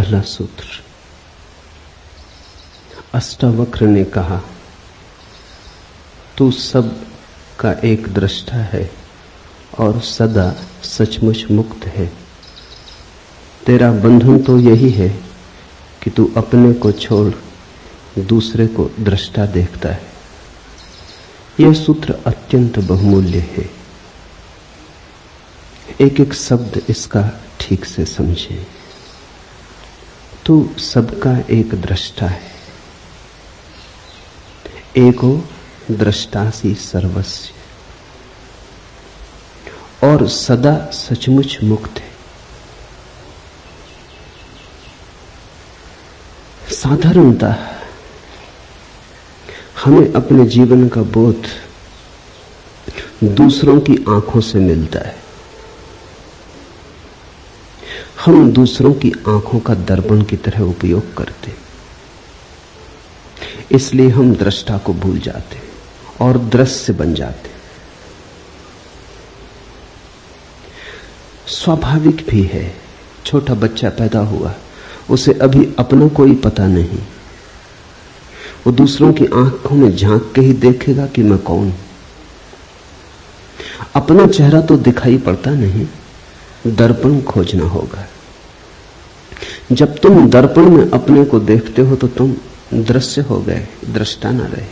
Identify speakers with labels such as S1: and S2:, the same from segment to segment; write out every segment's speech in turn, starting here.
S1: पहला सूत्र। अष्टावक्र ने कहा, तू सब का एक दृष्टा है और सदा सचमुच मुक्त है। तेरा बंधन तो यही है कि तू अपने को छोड़ दूसरे को दृष्टा देखता है। यह सूत्र अत्यंत बहुमूल्य है। एक एक शब्द इसका ठीक से समझें। तू सबका एक दृष्टा है। एको दृष्टासी सर्वस्य, और सदा सचमुच मुक्त है। साधारणतः हमें अपने जीवन का बोध दूसरों की आंखों से मिलता है। हम दूसरों की आंखों का दर्पण की तरह उपयोग करते, इसलिए हम दृष्टा को भूल जाते और दृश्य बन जाते। स्वाभाविक भी है। छोटा बच्चा पैदा हुआ, उसे अभी अपना कोई पता नहीं। वो दूसरों की आंखों में झांक के ही देखेगा कि मैं कौन। अपना चेहरा तो दिखाई पड़ता नहीं, दर्पण खोजना होगा। जब तुम दर्पण में अपने को देखते हो तो तुम दृश्य हो गए, दृष्टा ना रहे।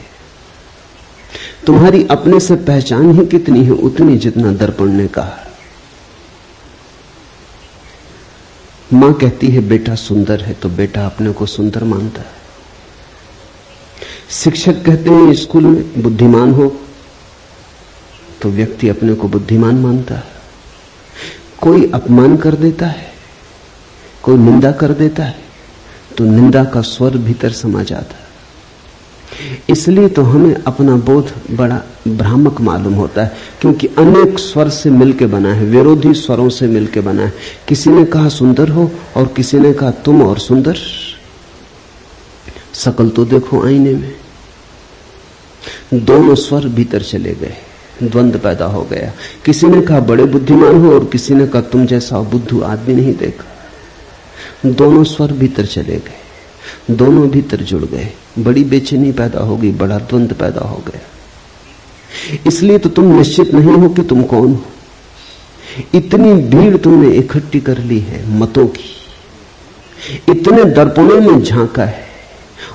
S1: तुम्हारी अपने से पहचान ही कितनी है, उतनी जितना दर्पण ने कहा। मां कहती है बेटा सुंदर है, तो बेटा अपने को सुंदर मानता है। शिक्षक कहते हैं स्कूल में बुद्धिमान हो, तो व्यक्ति अपने को बुद्धिमान मानता है। कोई अपमान कर देता है, कोई निंदा कर देता है, तो निंदा का स्वर भीतर समा जाता है। इसलिए तो हमें अपना बोध बड़ा भ्रामक मालूम होता है, क्योंकि अनेक स्वर से मिलकर बना है, विरोधी स्वरों से मिलकर बना है। किसी ने कहा सुंदर हो और किसी ने कहा तुम और सुंदर। शकल तो देखो आईने में, दोनों स्वर भीतर चले गए, द्वंद्व पैदा हो गया। किसी ने कहा बड़े बुद्धिमान हो और किसी ने कहा तुम जैसा बुद्धू आदमी नहीं देखा। दोनों स्वर भीतर चले गए, दोनों भीतर जुड़ गए, बड़ी बेचैनी पैदा हो गई, बड़ा द्वंद्व पैदा हो गया। इसलिए तो तुम निश्चित नहीं हो कि तुम कौन हो। इतनी भीड़ तुमने इकट्ठी कर ली है मतों की, इतने दर्पणों में झांका है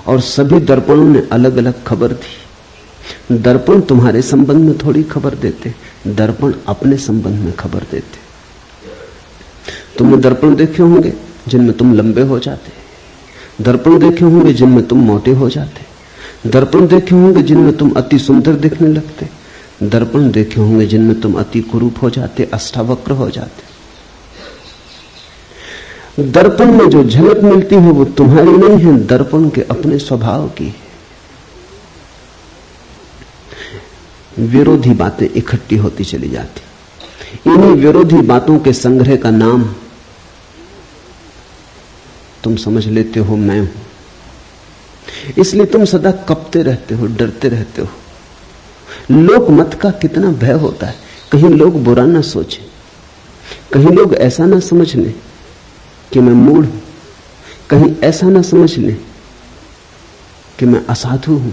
S1: और सभी दर्पणों ने अलग अलग खबर दी। दर्पण तुम्हारे संबंध में थोड़ी खबर देते, दर्पण अपने संबंध में खबर देते। तुमने दर्पण देखे होंगे जिनमें तुम लंबे हो जाते, दर्पण देखे होंगे जिनमें तुम मोटे हो जाते, दर्पण देखे होंगे जिनमें तुम अति सुंदर दिखने लगते, दर्पण देखे होंगे जिनमें तुम अति कुरूप हो जाते, अष्टावक्र हो जाते। दर्पण में जो झलक मिलती है वो तुम्हारी नहीं है, दर्पण के अपने स्वभाव की है। विरोधी बातें इकट्ठी होती चली जाती। इन्हीं विरोधी बातों के संग्रह का नाम तुम समझ लेते हो मैं हूं। इसलिए तुम सदा कपते रहते हो, डरते रहते हो। लोक मत का कितना भय होता है। कहीं लोग बुरा ना सोचे, कहीं लोग ऐसा ना समझ लें कि मैं मूढ़ हूं, कहीं ऐसा ना समझ लें कि मैं असाधु हूं।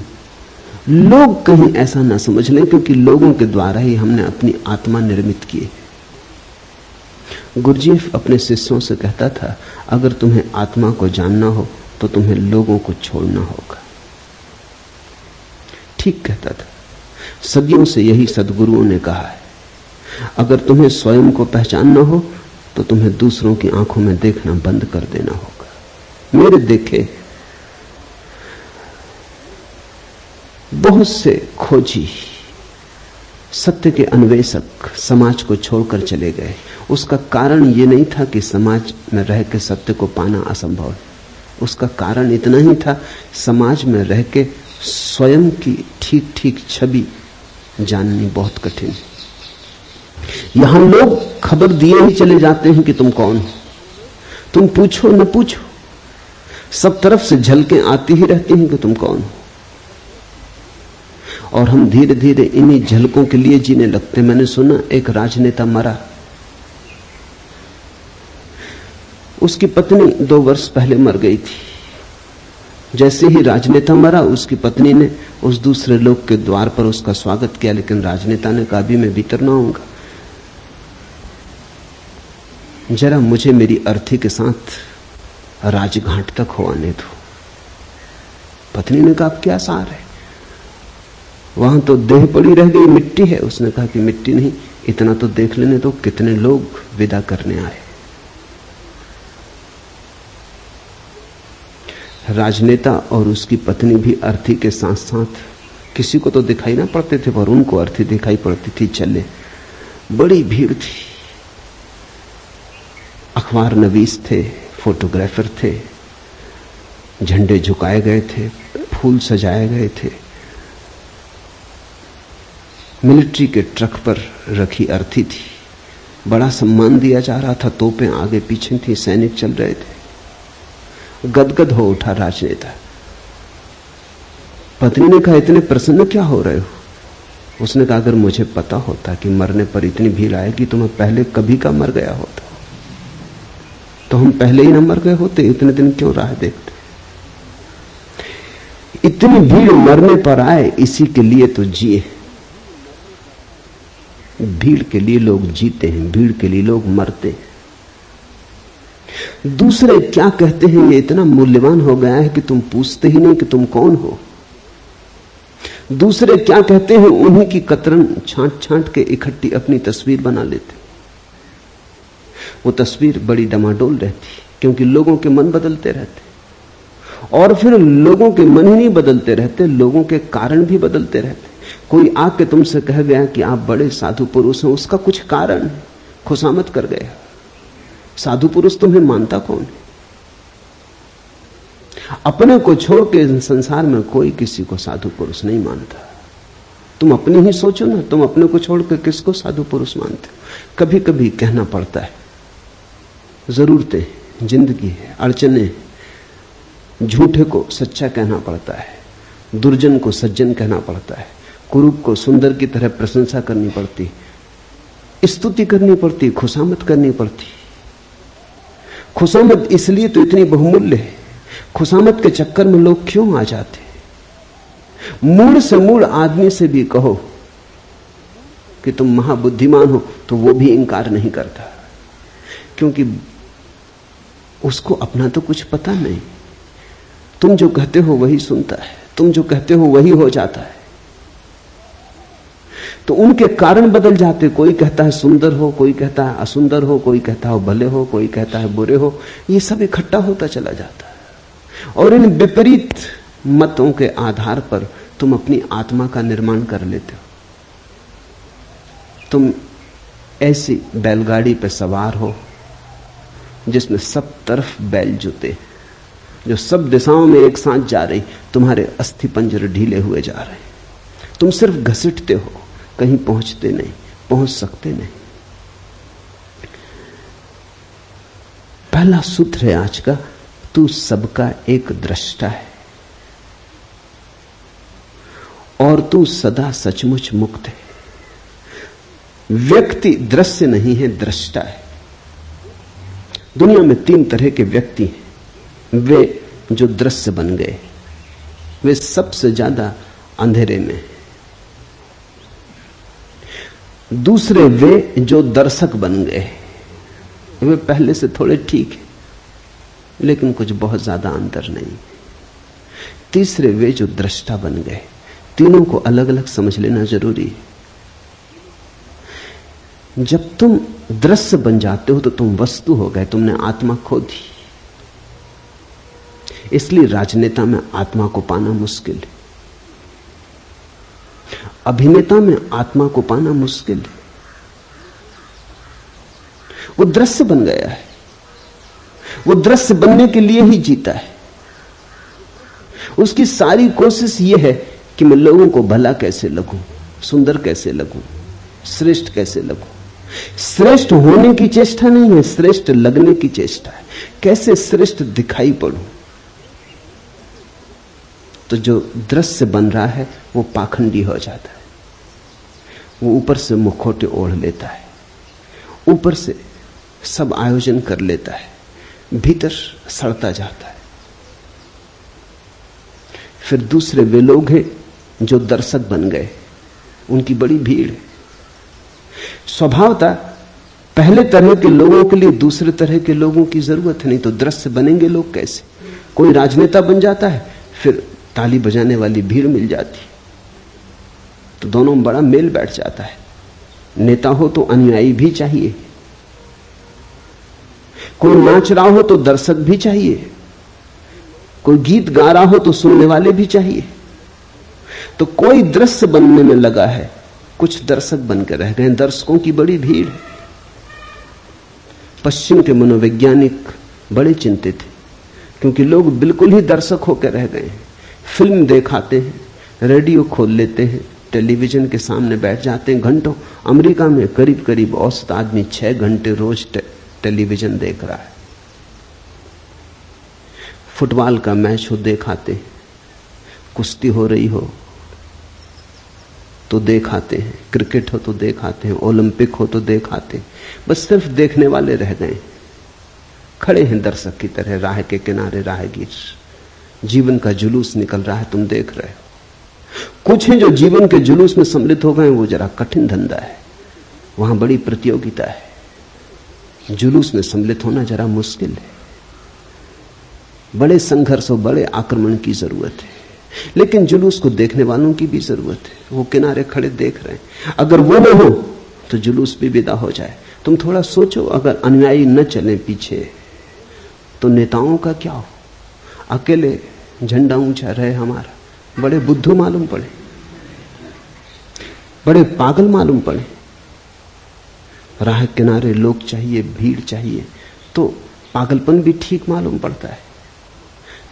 S1: लोग कहीं ऐसा ना समझ लें, क्योंकि लोगों के द्वारा ही हमने अपनी आत्मा निर्मित की है। गुरुजीएफ अपने शिष्यों से कहता था, अगर तुम्हें आत्मा को जानना हो तो तुम्हें लोगों को छोड़ना होगा। ठीक कहता था। सदियों से यही सद्गुरुओं ने कहा है। अगर तुम्हें स्वयं को पहचानना हो तो तुम्हें दूसरों की आंखों में देखना बंद कर देना होगा। मेरे देखे बहुत से खोजी, सत्य के अन्वेषक समाज को छोड़कर चले गए। उसका कारण यह नहीं था कि समाज में रह के सत्य को पाना असंभव है। उसका कारण इतना ही था, समाज में रह के स्वयं की ठीक ठीक छवि जाननी बहुत कठिन है। यहां लोग खबर दिए ही चले जाते हैं कि तुम कौन हो। तुम पूछो न पूछो, सब तरफ से झलकें आती ही रहती हैं कि तुम कौन हो। और हम धीरे धीरे इन्हीं झलकों के लिए जीने लगते। मैंने सुना एक राजनेता मरा, उसकी पत्नी 2 वर्ष पहले मर गई थी। जैसे ही राजनेता मरा, उसकी पत्नी ने उस दूसरे लोग के द्वार पर उसका स्वागत किया, लेकिन राजनेता ने कहा अभी मैं भीतर ना आऊंगा, जरा मुझे मेरी अर्थी के साथ राजघाट तक हो आने दो। पत्नी ने कहा क्या सार है, वहां तो देह पड़ी रह गई, मिट्टी है। उसने कहा कि मिट्टी नहीं, इतना तो देख लेने तो कितने लोग विदा करने आए। राजनेता और उसकी पत्नी भी अर्थी के साथ साथ, किसी को तो दिखाई ना पड़ते थे पर उनको अर्थी दिखाई पड़ती थी, चले। बड़ी भीड़ थी, अखबार नवीस थे, फोटोग्राफर थे, झंडे झुकाए गए थे, फूल सजाए गए थे, मिलिट्री के ट्रक पर रखी अर्थी थी, बड़ा सम्मान दिया जा रहा था, तोपें आगे पीछे थी, सैनिक चल रहे थे। गदगद हो उठा राजनेता। पत्नी ने कहा इतने प्रसन्न क्या हो रहे हो? उसने कहा अगर मुझे पता होता कि मरने पर इतनी भीड़ आएगी तो मैं पहले कभी का मर गया होता, तो हम पहले ही ना मर गए होते, इतने दिन क्यों राह देखते? इतनी भीड़ मरने पर आए, इसी के लिए तो जिए। भीड़ के लिए लोग जीते हैं, भीड़ के लिए लोग मरते हैं। दूसरे क्या कहते हैं ये इतना मूल्यवान हो गया है कि तुम पूछते ही नहीं कि तुम कौन हो। दूसरे क्या कहते हैं उन्हीं की कतरन छांट छांट के इकट्ठी अपनी तस्वीर बना लेते। वो तस्वीर बड़ी डमाडोल रहती, क्योंकि लोगों के मन बदलते रहते, और फिर लोगों के मन ही नहीं बदलते रहते, लोगों के कारण भी बदलते रहते। कोई आके तुमसे कह गया कि आप बड़े साधु पुरुष हैं, उसका कुछ कारण है, खुशामद कर गया। साधु पुरुष तुम्हें मानता कौन है? अपने को छोड़ के संसार में कोई किसी को साधु पुरुष नहीं मानता। तुम अपनी ही सोचो ना, तुम अपने को छोड़ के किसको साधु पुरुष मानते हो? कभी कभी कहना पड़ता है, जरूरतें, जिंदगी है, अड़चने, झूठे को सच्चा कहना पड़ता है, दुर्जन को सज्जन कहना पड़ता है, कुरूप को सुंदर की तरह प्रशंसा करनी पड़ती, स्तुति करनी पड़ती, खुशामद करनी पड़ती। खुशामद इसलिए तो इतनी बहुमूल्य है। खुशामद के चक्कर में लोग क्यों आ जाते? मूड से मूड आदमी से भी कहो कि तुम महाबुद्धिमान हो तो वो भी इंकार नहीं करता, क्योंकि उसको अपना तो कुछ पता नहीं। तुम जो कहते हो वही सुनता है, तुम जो कहते हो वही हो जाता है। तो उनके कारण बदल जाते। कोई कहता है सुंदर हो, कोई कहता है असुंदर हो, कोई कहता है भले हो, कोई कहता है बुरे हो। ये सब इकट्ठा होता चला जाता है, और इन विपरीत मतों के आधार पर तुम अपनी आत्मा का निर्माण कर लेते हो। तुम ऐसी बैलगाड़ी पर सवार हो जिसमें सब तरफ बैल जुते, जो सब दिशाओं में एक साथ जा रही, तुम्हारे अस्थि पंजर ढीले हुए जा रहे, तुम सिर्फ घसीटते हो, कहीं पहुंचते नहीं, पहुंच सकते नहीं। पहला सूत्र है आज का, तू सबका एक दृष्टा है और तू सदा सचमुच मुक्त है। व्यक्ति दृश्य नहीं है, दृष्टा है। दुनिया में 3 तरह के व्यक्ति हैं। वे जो दृश्य बन गए, वे सबसे ज्यादा अंधेरे में। दूसरे वे जो दर्शक बन गए, वे पहले से थोड़े ठीक है लेकिन कुछ बहुत ज्यादा अंतर नहीं। तीसरे वे जो दृष्टा बन गए। तीनों को अलग अलग समझ लेना जरूरी है। जब तुम दृश्य बन जाते हो तो तुम वस्तु हो गए, तुमने आत्मा खो दी। इसलिए राजनेता में आत्मा को पाना मुश्किल है, अभिनेता में आत्मा को पाना मुश्किल है। वो दृश्य बन गया है, वो दृश्य बनने के लिए ही जीता है। उसकी सारी कोशिश ये है कि मैं लोगों को भला कैसे लगूं, सुंदर कैसे लगूं, श्रेष्ठ कैसे लगूं। श्रेष्ठ होने की चेष्टा नहीं है, श्रेष्ठ लगने की चेष्टा है। कैसे श्रेष्ठ दिखाई पड़ूं। तो जो दृश्य बन रहा है वो पाखंडी हो जाता है। वो ऊपर से मुखौटे ओढ़ लेता है, ऊपर से सब आयोजन कर लेता है, भीतर सड़ता जाता है। फिर दूसरे वे लोग हैं जो दर्शक बन गए, उनकी बड़ी भीड़ है। स्वभावतः पहले तरह के लोगों के लिए दूसरे तरह के लोगों की जरूरत नहीं, तो दृश्य बनेंगे लोग कैसे? कोई राजनेता बन जाता है, फिर ताली बजाने वाली भीड़ मिल जाती, तो दोनों में बड़ा मेल बैठ जाता है। नेता हो तो अनुयायी भी चाहिए, कोई नाच रहा हो तो दर्शक भी चाहिए, कोई गीत गा रहा हो तो सुनने वाले भी चाहिए। तो कोई दृश्य बनने में लगा है, कुछ दर्शक बनकर रह गए। दर्शकों की बड़ी भीड़ है। पश्चिम के मनोवैज्ञानिक बड़े चिंतित थे, क्योंकि लोग बिल्कुल ही दर्शक होकर रह गए हैं। फिल्म देखाते हैं, रेडियो खोल लेते हैं, टेलीविजन के सामने बैठ जाते हैं घंटों। अमेरिका में करीब करीब औसत आदमी 6 घंटे रोज टेलीविजन देख रहा है। फुटबॉल का मैच हो देखाते हैं, कुश्ती हो रही हो तो देखाते हैं, क्रिकेट हो तो देखाते हैं, ओलंपिक हो तो देखाते हैं। बस सिर्फ देखने वाले रह गए, खड़े हैं दर्शक की तरह राह के किनारे राहगीर। जीवन का जुलूस निकल रहा है, तुम देख रहे हो। कुछ हैं जो जीवन के जुलूस में सम्मिलित हो गए, वो जरा कठिन धंधा है, वहां बड़ी प्रतियोगिता है। जुलूस में सम्मिलित होना जरा मुश्किल है, बड़े संघर्ष और बड़े आक्रमण की जरूरत है। लेकिन जुलूस को देखने वालों की भी जरूरत है, वो किनारे खड़े देख रहे हैं। अगर वो न हो तो जुलूस भी विदा हो जाए। तुम थोड़ा सोचो, अगर अनुयायी न चले पीछे तो नेताओं का क्या हो? अकेले झंडा ऊंचा रहे हमारा, बड़े बुद्धू मालूम पड़े, बड़े पागल मालूम पड़े। राह किनारे लोग चाहिए, भीड़ चाहिए, तो पागलपन भी ठीक मालूम पड़ता है।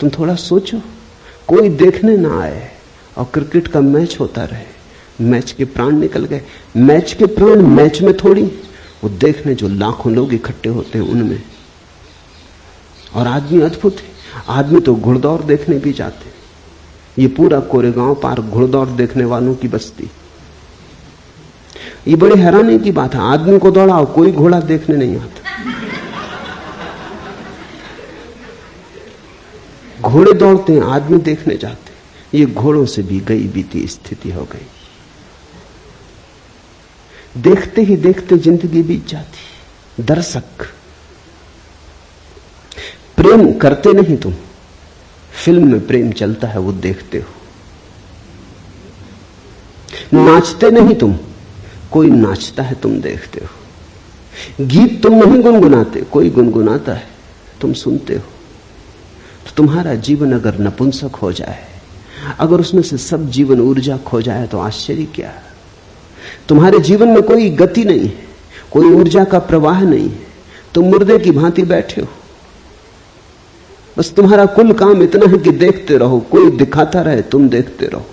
S1: तुम थोड़ा सोचो, कोई देखने ना आए और क्रिकेट का मैच होता रहे, मैच के प्राण निकल गए। मैच के प्राण मैच में थोड़ी, वो देखने जो लाखों लोग इकट्ठे होते हैं उनमें। और आदमी अद्भुत है, आदमी तो घुड़दौड़ देखने भी जाते हैं। ये पूरा कोरेगांव पार्क घुड़दौड़ देखने वालों की बस्ती। ये बड़ी हैरानी की बात है, आदमी को दौड़ाओ, कोई घोड़ा देखने नहीं आता। घोड़े दौड़ते हैं, आदमी देखने जाते हैं। ये घोड़ों से भी गई बीती स्थिति हो गई। देखते ही देखते जिंदगी बीत जाती। दर्शक, प्रेम करते नहीं तुम, फिल्म में प्रेम चलता है वो देखते हो। नाचते नहीं तुम, कोई नाचता है तुम देखते हो। गीत तुम नहीं गुनगुनाते, कोई गुनगुनाता है तुम सुनते हो। तो तुम्हारा जीवन अगर नपुंसक हो जाए, अगर उसमें से सब जीवन ऊर्जा खो जाए, तो आश्चर्य क्या? तुम्हारे जीवन में कोई गति नहीं है, कोई ऊर्जा का प्रवाह नहीं है, तुम मुर्दे की भांति बैठे हो। बस तुम्हारा कुल काम इतना है कि देखते रहो, कोई दिखाता रहे, तुम देखते रहो।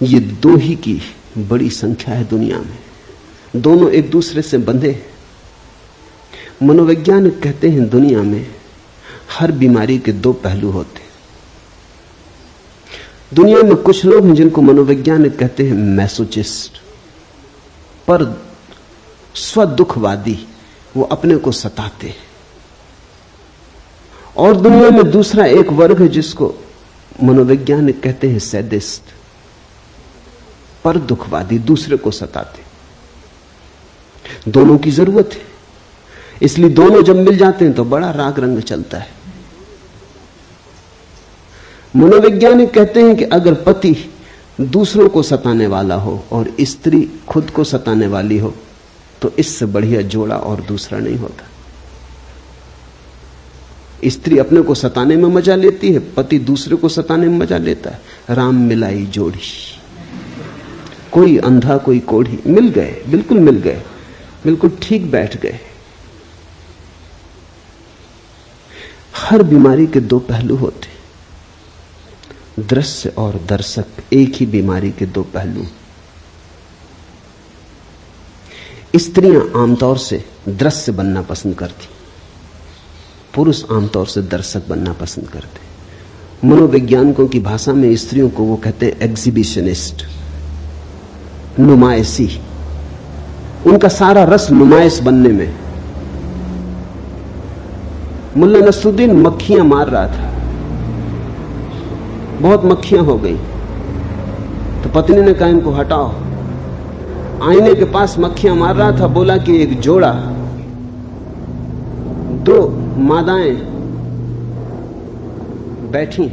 S1: ये दो ही की बड़ी संख्या है दुनिया में, दोनों एक दूसरे से बंधे। मनोवैज्ञानिक कहते हैं दुनिया में हर बीमारी के दो पहलू होते हैं। दुनिया में कुछ लोग हैं जिनको मनोवैज्ञानिक कहते हैं मैसोचिस्ट, पर स्वदुखवादी, वो अपने को सताते हैं। और दुनिया में दूसरा एक वर्ग है जिसको मनोवैज्ञानिक कहते हैं सैडिस्ट, पर दुखवादी, दूसरे को सताते। दोनों की जरूरत है, इसलिए दोनों जब मिल जाते हैं तो बड़ा राग रंग चलता है। मनोवैज्ञानिक कहते हैं कि अगर पति दूसरों को सताने वाला हो और स्त्री खुद को सताने वाली हो, तो इससे बढ़िया जोड़ा और दूसरा नहीं होता। स्त्री अपने को सताने में मजा लेती है, पति दूसरे को सताने में मजा लेता है। राम मिलाई जोड़ी, कोई अंधा कोई कोढ़ी, मिल गए, बिल्कुल मिल गए, बिल्कुल ठीक बैठ गए। हर बीमारी के दो पहलू होते, दृश्य और दर्शक एक ही बीमारी के दो पहलू। स्त्रियां आमतौर से दृश्य बनना पसंद करती, पुरुष आमतौर से दर्शक बनना पसंद करते। मनोवैज्ञानिकों की भाषा में स्त्रियों को वो कहते हैं एग्जिबिशनिस्ट, नुमाइशी। उनका सारा रस नुमाइश बनने में। मुल्ला नसरुद्दीन मक्खियां मार रहा था, बहुत मक्खियां हो गई, तो पत्नी ने कहा इनको हटाओ। आईने के पास मक्खियां मार रहा था, बोला कि एक जोड़ा, दो मादाएं बैठी।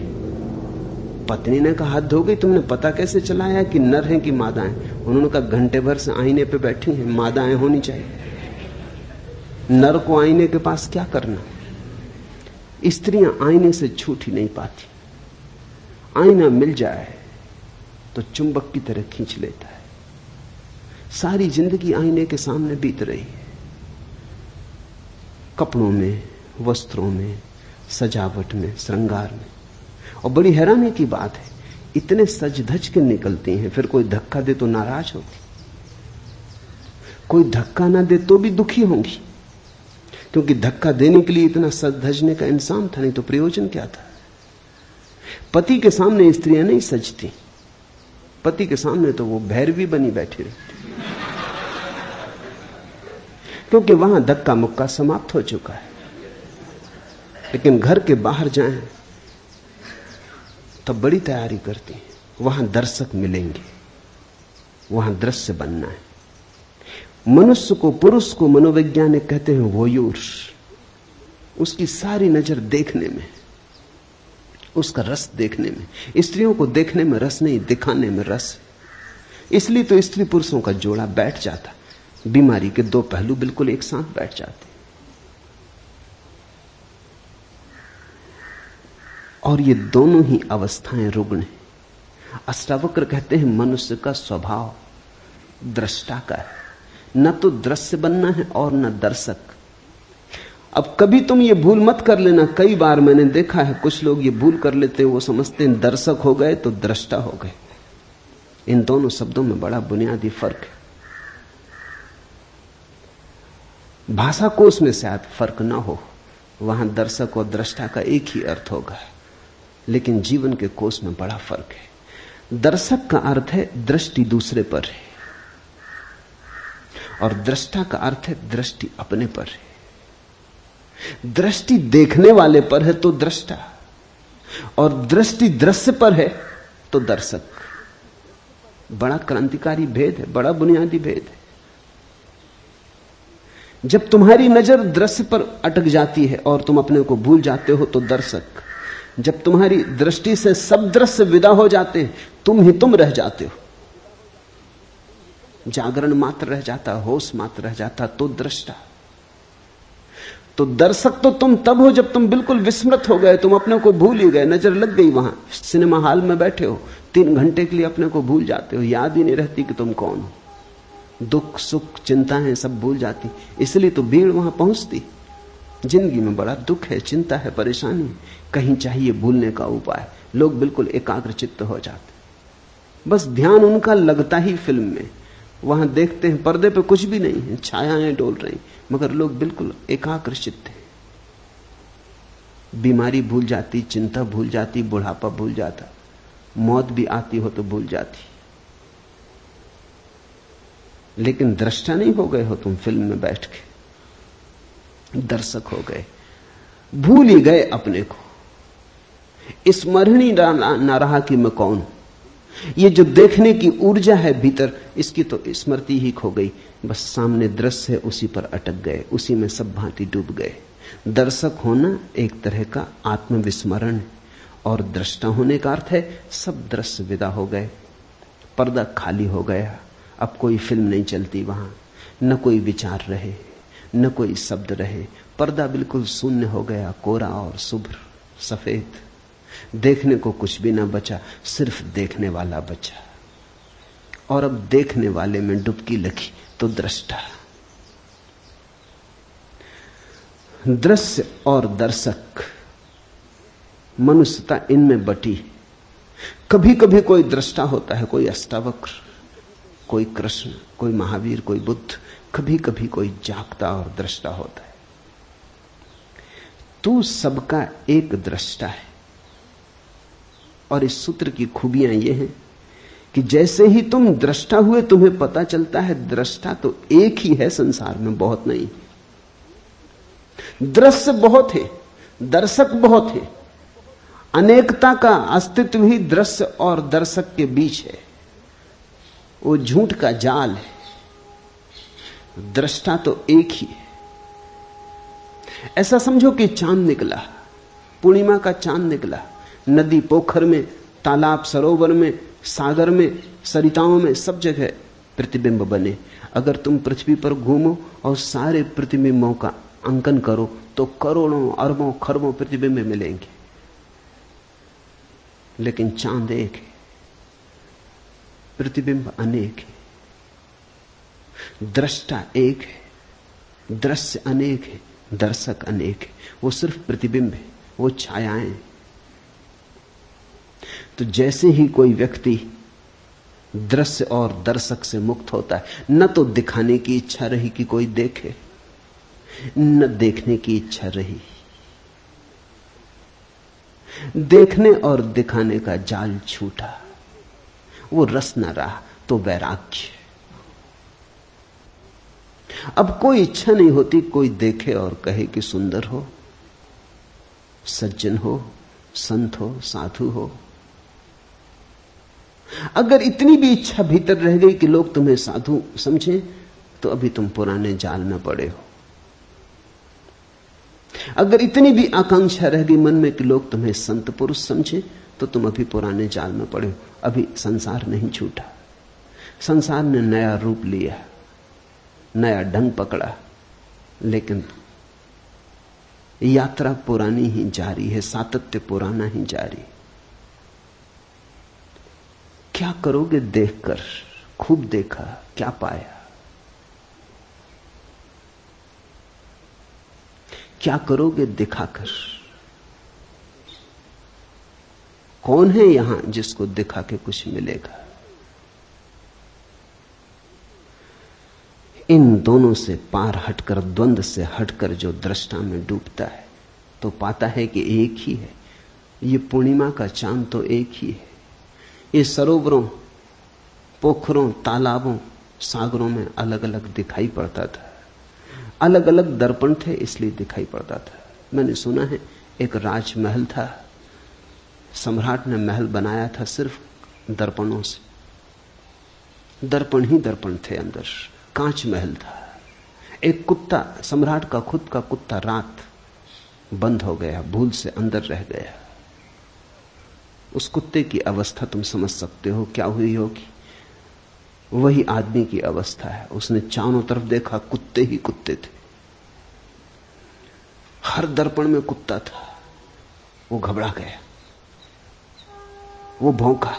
S1: पत्नी ने कहा हद हो गई, तुमने पता कैसे चलाया कि नर हैं कि मादाएं? उन्होंने कहा घंटे भर से आईने पे बैठी हैं, मादाएं होनी चाहिए, नर को आईने के पास क्या करना? स्त्रियां आईने से छूट ही नहीं पाती, आईना मिल जाए तो चुंबक की तरह खींच लेता है। सारी जिंदगी आईने के सामने बीत रही है, कपड़ों में, वस्त्रों में, सजावट में, श्रृंगार में। और बड़ी हैरानी की बात है, इतने सज धज के निकलती हैं, फिर कोई धक्का दे तो नाराज होती, कोई धक्का ना दे तो भी दुखी होंगी, क्योंकि धक्का देने के लिए इतना सज धजने का इंसान था, नहीं तो प्रयोजन क्या था? पति के सामने स्त्रियां नहीं सजती, पति के सामने तो वो भैरवी बनी बैठी रहती, क्योंकि वहां धक्का मुक्का समाप्त हो चुका है। लेकिन घर के बाहर जाएं तब बड़ी तैयारी करती हैं, वहां दर्शक मिलेंगे, वहां दृश्य बनना है। मनुष्य को, पुरुष को मनोवैज्ञानिक कहते हैं वोयूर। उसकी सारी नजर देखने में, उसका रस देखने में। स्त्रियों को देखने में रस नहीं, दिखाने में रस। इसलिए तो स्त्री पुरुषों का जोड़ा बैठ जाता, बीमारी के दो पहलू बिल्कुल एक साथ बैठ जाते। और ये दोनों ही अवस्थाएं रुग्ण हैं। अष्टावक्र कहते हैं मनुष्य का स्वभाव दृष्टा का है, न तो दृश्य बनना है और न दर्शक। अब कभी तुम ये भूल मत कर लेना, कई बार मैंने देखा है कुछ लोग ये भूल कर लेते हैं, वो समझते हैं दर्शक हो गए तो दृष्टा हो गए। इन दोनों शब्दों में बड़ा बुनियादी फर्क है। भाषा कोश में शायद फर्क ना हो, वहां दर्शक और दृष्टा का एक ही अर्थ होगा, लेकिन जीवन के कोश में बड़ा फर्क है। दर्शक का अर्थ है दृष्टि दूसरे पर है, और दृष्टा का अर्थ है दृष्टि अपने पर है। दृष्टि देखने वाले पर है तो दृष्टा, और दृष्टि दृश्य पर है तो दर्शक। बड़ा क्रांतिकारी भेद है, बड़ा बुनियादी भेद है। जब तुम्हारी नजर दृश्य पर अटक जाती है और तुम अपने को भूल जाते हो तो दर्शक। जब तुम्हारी दृष्टि से सब दृश्य विदा हो जाते हैं, तुम ही तुम रह जाते हो, जागरण मात्र रह जाता, होश मात्र रह जाता, तो दृष्टा। तो दर्शक तो तुम तब हो जब तुम बिल्कुल विस्मृत हो गए, तुम अपने को भूल ही गए, नजर लग गई। वहां सिनेमा हॉल में बैठे हो, 3 घंटे के लिए अपने को भूल जाते हो, याद ही नहीं रहती कि तुम कौन हो। दुख सुख चिंताएं सब भूल जाती, इसलिए तो भीड़ वहां पहुंचती। जिंदगी में बड़ा दुख है, चिंता है, परेशानी, कहीं चाहिए भूलने का उपाय। लोग बिल्कुल एकाग्र चित्त हो जाते, बस ध्यान उनका लगता ही फिल्म में। वहां देखते हैं पर्दे पे कुछ भी नहीं है, छायाएं डोल रही, मगर लोग बिल्कुल एकाग्र चित्त हैं। बीमारी भूल जाती, चिंता भूल जाती, बुढ़ापा भूल जाता, मौत भी आती हो तो भूल जाती। लेकिन दृष्टा नहीं हो गए हो तुम फिल्म में बैठ के, दर्शक हो गए, भूल ही गए अपने को, स्मरण ही ना रहा कि मैं कौन हूं। ये जो देखने की ऊर्जा है भीतर, इसकी तो स्मृति ही खो गई। बस सामने दृश्य है, उसी पर अटक गए, उसी में सब भांति डूब गए। दर्शक होना एक तरह का आत्मविस्मरण है, और दृष्टा होने का अर्थ है सब दृश्य विदा हो गए, पर्दा खाली हो गया, अब कोई फिल्म नहीं चलती वहां, न कोई विचार रहे, न कोई शब्द रहे, पर्दा बिल्कुल शून्य हो गया, कोरा और शुभ्र सफेद। देखने को कुछ भी ना बचा, सिर्फ देखने वाला बचा। और अब देखने वाले में डुबकी लगी तो दृष्टा। दृश्य और दर्शक, मनुष्यता इनमें बटी। कभी कभी कोई दृष्टा होता है, कोई अष्टावक्र, कोई कृष्ण, कोई महावीर, कोई बुद्ध। कभी कभी कोई जागता और दृष्टा होता है। तू सबका एक दृष्टा है। और इस सूत्र की खूबियां ये हैं कि जैसे ही तुम दृष्टा हुए, तुम्हें पता चलता है दृष्टा तो एक ही है संसार में, बहुत नहीं। दृश्य बहुत है, दर्शक बहुत है, अनेकता का अस्तित्व ही दृश्य और दर्शक के बीच है। वो झूठ का जाल है, दृष्टा तो एक ही है। ऐसा समझो कि चांद निकला, पूर्णिमा का चांद निकला, नदी पोखर में, तालाब सरोवर में, सागर में, सरिताओं में, सब जगह प्रतिबिंब बने। अगर तुम पृथ्वी पर घूमो और सारे प्रतिबिंबों का अंकन करो तो करोड़ों अरबों खरबों प्रतिबिंब मिलेंगे, लेकिन चांद एक है, प्रतिबिंब अनेक है, दृष्टा एक है, दृश्य अनेक है, दर्शक अनेक है। वो सिर्फ प्रतिबिंब है, वो छायाएं हैं। तो जैसे ही कोई व्यक्ति दृश्य और दर्शक से मुक्त होता है, न तो दिखाने की इच्छा रही कि कोई देखे, न देखने की इच्छा रही, देखने और दिखाने का जाल छूटा, वो रस न रहा, तो वैराग्य। अब कोई इच्छा नहीं होती कोई देखे और कहे कि सुंदर हो, सज्जन हो, संत हो, साधु हो। अगर इतनी भी इच्छा भीतर रह गई कि लोग तुम्हें साधु समझें, तो अभी तुम पुराने जाल में पड़े हो। अगर इतनी भी आकांक्षा रह गई मन में कि लोग तुम्हें संत पुरुष समझें, तो तुम अभी पुराने जाल में पड़े हो। अभी संसार नहीं छूटा, संसार ने नया रूप लिया, नया ढंग पकड़ा, लेकिन यात्रा पुरानी ही जारी है, सातत्य पुराना ही जारी। क्या करोगे देखकर? खूब देखा, क्या पाया? क्या करोगे दिखाकर? कौन है यहां जिसको दिखा के कुछ मिलेगा? इन दोनों से पार हटकर, द्वंद से हटकर जो दृष्टा में डूबता है, तो पाता है कि एक ही है। ये पूर्णिमा का चांद तो एक ही है। ये सरोवरों, पोखरों, तालाबों, सागरों में अलग अलग दिखाई पड़ता था, अलग अलग दर्पण थे इसलिए दिखाई पड़ता था। मैंने सुना है एक राजमहल था, सम्राट ने महल बनाया था सिर्फ दर्पणों से, दर्पण ही दर्पण थे अंदर, कांच महल था। एक कुत्ता, सम्राट का खुद का कुत्ता, रात बंद हो गया, भूल से अंदर रह गया। उस कुत्ते की अवस्था तुम समझ सकते हो क्या हुई होगी। वही आदमी की अवस्था है। उसने चारों तरफ देखा, कुत्ते ही कुत्ते थे, हर दर्पण में कुत्ता था। वो घबरा गया, वो भौंका।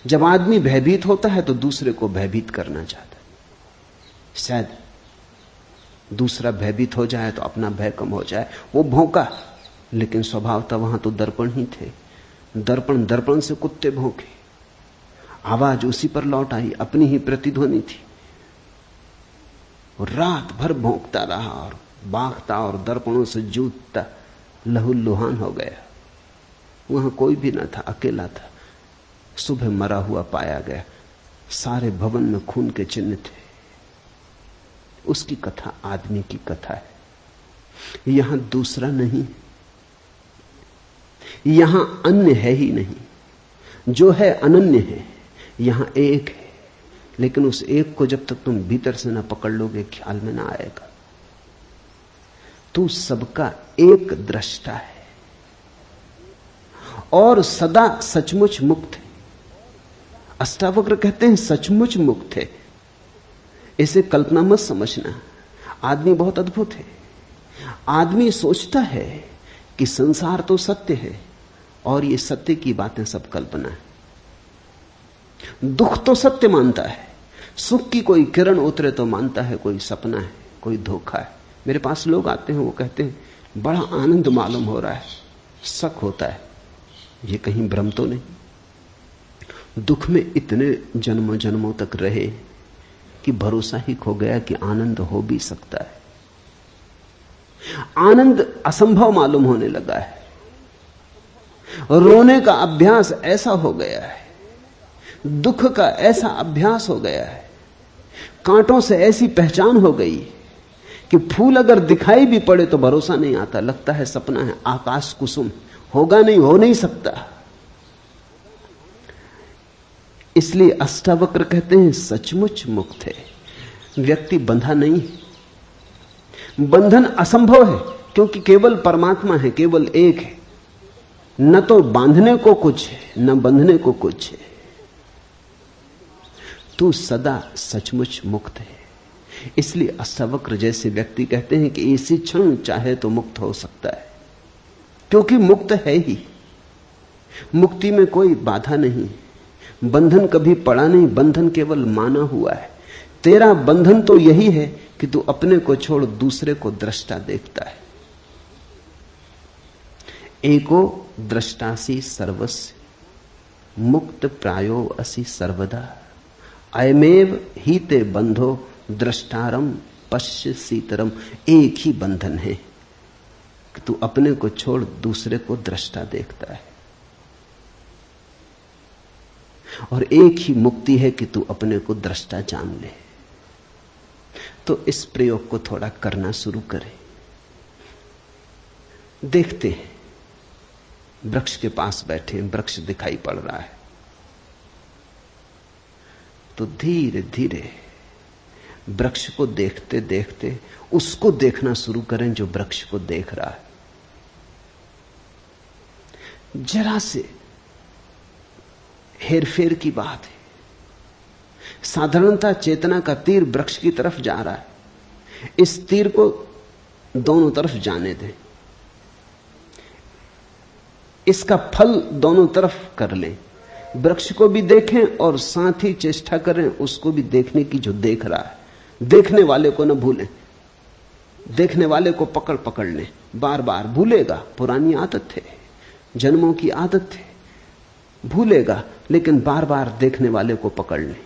S1: जब आदमी भयभीत होता है तो दूसरे को भयभीत करना चाहता है, शायद दूसरा भयभीत हो जाए तो अपना भय कम हो जाए। वो भौंका, लेकिन स्वभाव था वहां तो दर्पण ही थे। दर्पण दर्पण से कुत्ते भौंके, आवाज उसी पर लौट आई, अपनी ही प्रतिध्वनि थी। रात भर भौंकता रहा और बागता और दर्पणों से जूझता लहूलुहान हो गया। वहां कोई भी न था, अकेला था। सुबह मरा हुआ पाया गया, सारे भवन में खून के चिन्ह थे। उसकी कथा आदमी की कथा है। यहां दूसरा नहीं, यहां अन्य है ही नहीं। जो है अनन्य है, यहां एक है, लेकिन उस एक को जब तक तुम भीतर से ना पकड़ लोगे ख्याल में ना आएगा। तू सबका एक दृष्टा है और सदा सचमुच मुक्त है। अष्टावक्र कहते हैं सचमुच मुक्त है। इसे कल्पना मत समझना। आदमी बहुत अद्भुत है। आदमी सोचता है कि संसार तो सत्य है और ये सत्य की बातें सब कल्पना है। दुख तो सत्य मानता है, सुख की कोई किरण उतरे तो मानता है कोई सपना है, कोई धोखा है। मेरे पास लोग आते हैं, वो कहते हैं बड़ा आनंद मालूम हो रहा है। शक होता है ये कहीं भ्रम तो नहीं। दुख में इतने जन्मों जन्मों तक रहे कि भरोसा ही खो गया कि आनंद हो भी सकता है। आनंद असंभव मालूम होने लगा है। रोने का अभ्यास ऐसा हो गया है, दुख का ऐसा अभ्यास हो गया है, कांटों से ऐसी पहचान हो गई कि फूल अगर दिखाई भी पड़े तो भरोसा नहीं आता, लगता है सपना है, आकाश कुसुम, होगा नहीं, हो नहीं सकता। इसलिए अष्टावक्र कहते हैं सचमुच मुक्त है, व्यक्ति बंधा नहीं है। बंधन असंभव है क्योंकि केवल परमात्मा है, केवल एक है। न तो बांधने को कुछ है, न बंधने को कुछ है। तू सदा सचमुच मुक्त है। इसलिए अष्टावक्र जैसे व्यक्ति कहते हैं कि इसी क्षण चाहे तो मुक्त हो सकता है, क्योंकि मुक्त है ही। मुक्ति में कोई बाधा नहीं, बंधन कभी पड़ा नहीं, बंधन केवल माना हुआ है। तेरा बंधन तो यही है कि तू अपने को छोड़ दूसरे को दृष्टा देखता है। एको दृष्टासी सर्वस्य मुक्त प्रायो असि सर्वदा, अयमेव ही ते बंधो दृष्टारम पश्य सीतरम। एक ही बंधन है कि तू अपने को छोड़ दूसरे को दृष्टा देखता है, और एक ही मुक्ति है कि तू अपने को दृष्टा जान ले। तो इस प्रयोग को थोड़ा करना शुरू करें। देखते हैं, वृक्ष के पास बैठे, वृक्ष दिखाई पड़ रहा है, तो धीरे धीरे वृक्ष को देखते देखते उसको देखना शुरू करें जो वृक्ष को देख रहा है। जरा से हेरफेर की बात है। साधारणता चेतना का तीर वृक्ष की तरफ जा रहा है, इस तीर को दोनों तरफ जाने दें, इसका फल दोनों तरफ कर लें। वृक्ष को भी देखें और साथ ही चेष्टा करें उसको भी देखने की जो देख रहा है। देखने वाले को न भूलें, देखने वाले को पकड़ पकड़ लें, बार बार भूलेगा, पुरानी आदत है, जन्मों की आदत है, भूलेगा, लेकिन बार बार देखने वाले को पकड़ लें।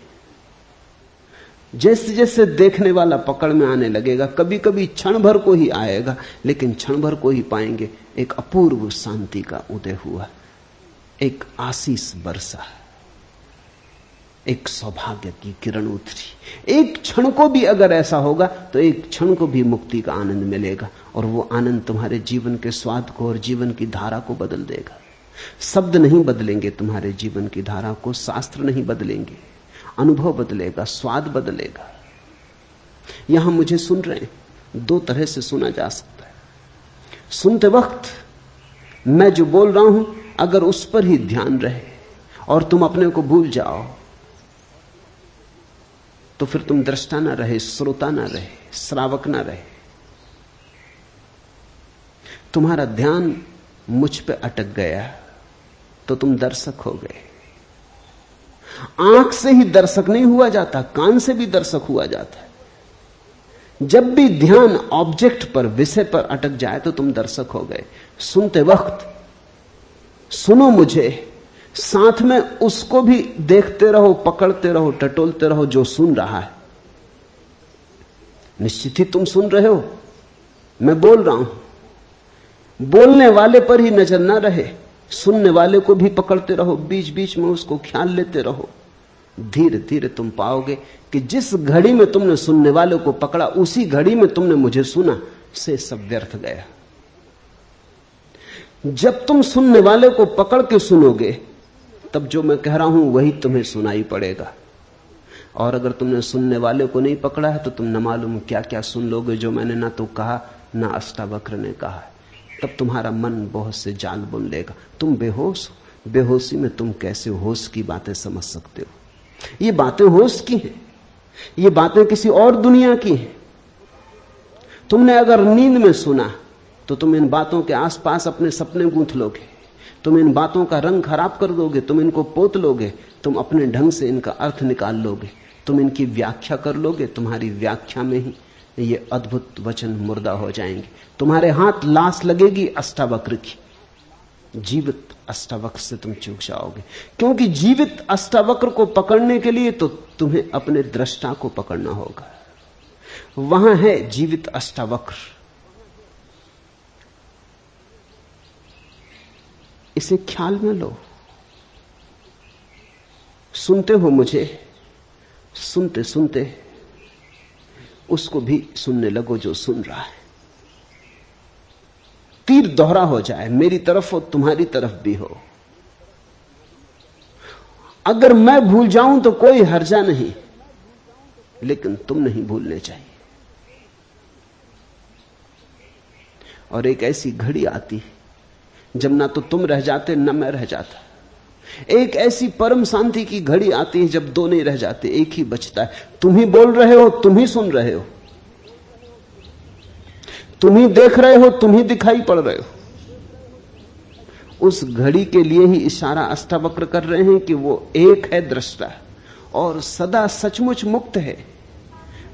S1: जैसे जैसे देखने वाला पकड़ में आने लगेगा, कभी कभी क्षण भर को ही आएगा, लेकिन क्षण भर को ही पाएंगे एक अपूर्व शांति का उदय हुआ, एक आशीष बरसा, एक सौभाग्य की किरण उतरी। एक क्षण को भी अगर ऐसा होगा तो एक क्षण को भी मुक्ति का आनंद मिलेगा, और वो आनंद तुम्हारे जीवन के स्वाद को और जीवन की धारा को बदल देगा। शब्द नहीं बदलेंगे तुम्हारे जीवन की धारा को, शास्त्र नहीं बदलेंगे, अनुभव बदलेगा, स्वाद बदलेगा। यहां मुझे सुन रहे हैं, दो तरह से सुना जा सकता है। सुनते वक्त मैं जो बोल रहा हूं अगर उस पर ही ध्यान रहे और तुम अपने को भूल जाओ तो फिर तुम दृष्टा ना रहे, श्रोता ना रहे, श्रावक ना रहे। तुम्हारा ध्यान मुझ पे अटक गया तो तुम दर्शक हो गए। आंख से ही दर्शक नहीं हुआ जाता, कान से भी दर्शक हुआ जाता है। जब भी ध्यान ऑब्जेक्ट पर, विषय पर अटक जाए तो तुम दर्शक हो गए। सुनते वक्त सुनो मुझे, साथ में उसको भी देखते रहो, पकड़ते रहो, टटोलते रहो जो सुन रहा है। निश्चित ही तुम सुन रहे हो, मैं बोल रहा हूं। बोलने वाले पर ही नजर ना रहे, सुनने वाले को भी पकड़ते रहो, बीच बीच में उसको ख्याल लेते रहो। धीरे धीरे तुम पाओगे कि जिस घड़ी में तुमने सुनने वाले को पकड़ा, उसी घड़ी में तुमने मुझे सुना, से सब व्यर्थ गया। जब तुम सुनने वाले को पकड़ के सुनोगे तब जो मैं कह रहा हूं वही तुम्हें सुनाई पड़ेगा। और अगर तुमने सुनने वाले को नहीं पकड़ा है तो तुम न मालूम क्या क्या सुन लोगे जो मैंने ना तो कहा ना अष्टावक्र ने कहा है। तब तुम्हारा मन बहुत से जाल बुन लेगा, तुम बेहोश हो। बेहोशी में तुम कैसे होश की बातें समझ सकते हो? ये बातें होश की हैं, ये बातें किसी और दुनिया की हैं। तुमने अगर नींद में सुना तो तुम इन बातों के आसपास अपने सपने गूंथ लोगे, तुम इन बातों का रंग खराब कर दोगे, तुम इनको पोत लोगे, तुम अपने ढंग से इनका अर्थ निकाल लोगे, तुम इनकी व्याख्या कर लोगे। तुम्हारी व्याख्या में ही ये अद्भुत वचन मुर्दा हो जाएंगे। तुम्हारे हाथ लाश लगेगी अष्टावक्र की, जीवित अष्टावक्र से तुम चूक जाओगे। क्योंकि जीवित अष्टावक्र को पकड़ने के लिए तो तुम्हें अपने दृष्टा को पकड़ना होगा। वहां है जीवित अष्टावक्र। इसे ख्याल में लो। सुनते हो मुझे, सुनते सुनते उसको भी सुनने लगो जो सुन रहा है। तीर दोहरा हो जाए, मेरी तरफ हो तुम्हारी तरफ भी हो। अगर मैं भूल जाऊं तो कोई हर्जा नहीं, लेकिन तुम नहीं भूलने चाहिए। और एक ऐसी घड़ी आती है जब ना तो तुम रह जाते न मैं रह जाता। एक ऐसी परम शांति की घड़ी आती है जब दो नहीं रह जाते, एक ही बचता है। तुम ही बोल रहे हो, तुम ही सुन रहे हो, तुम ही देख रहे हो, तुम ही दिखाई पड़ रहे हो। उस घड़ी के लिए ही इशारा अष्टावक्र कर रहे हैं कि वो एक है दृष्टा और सदा सचमुच मुक्त है।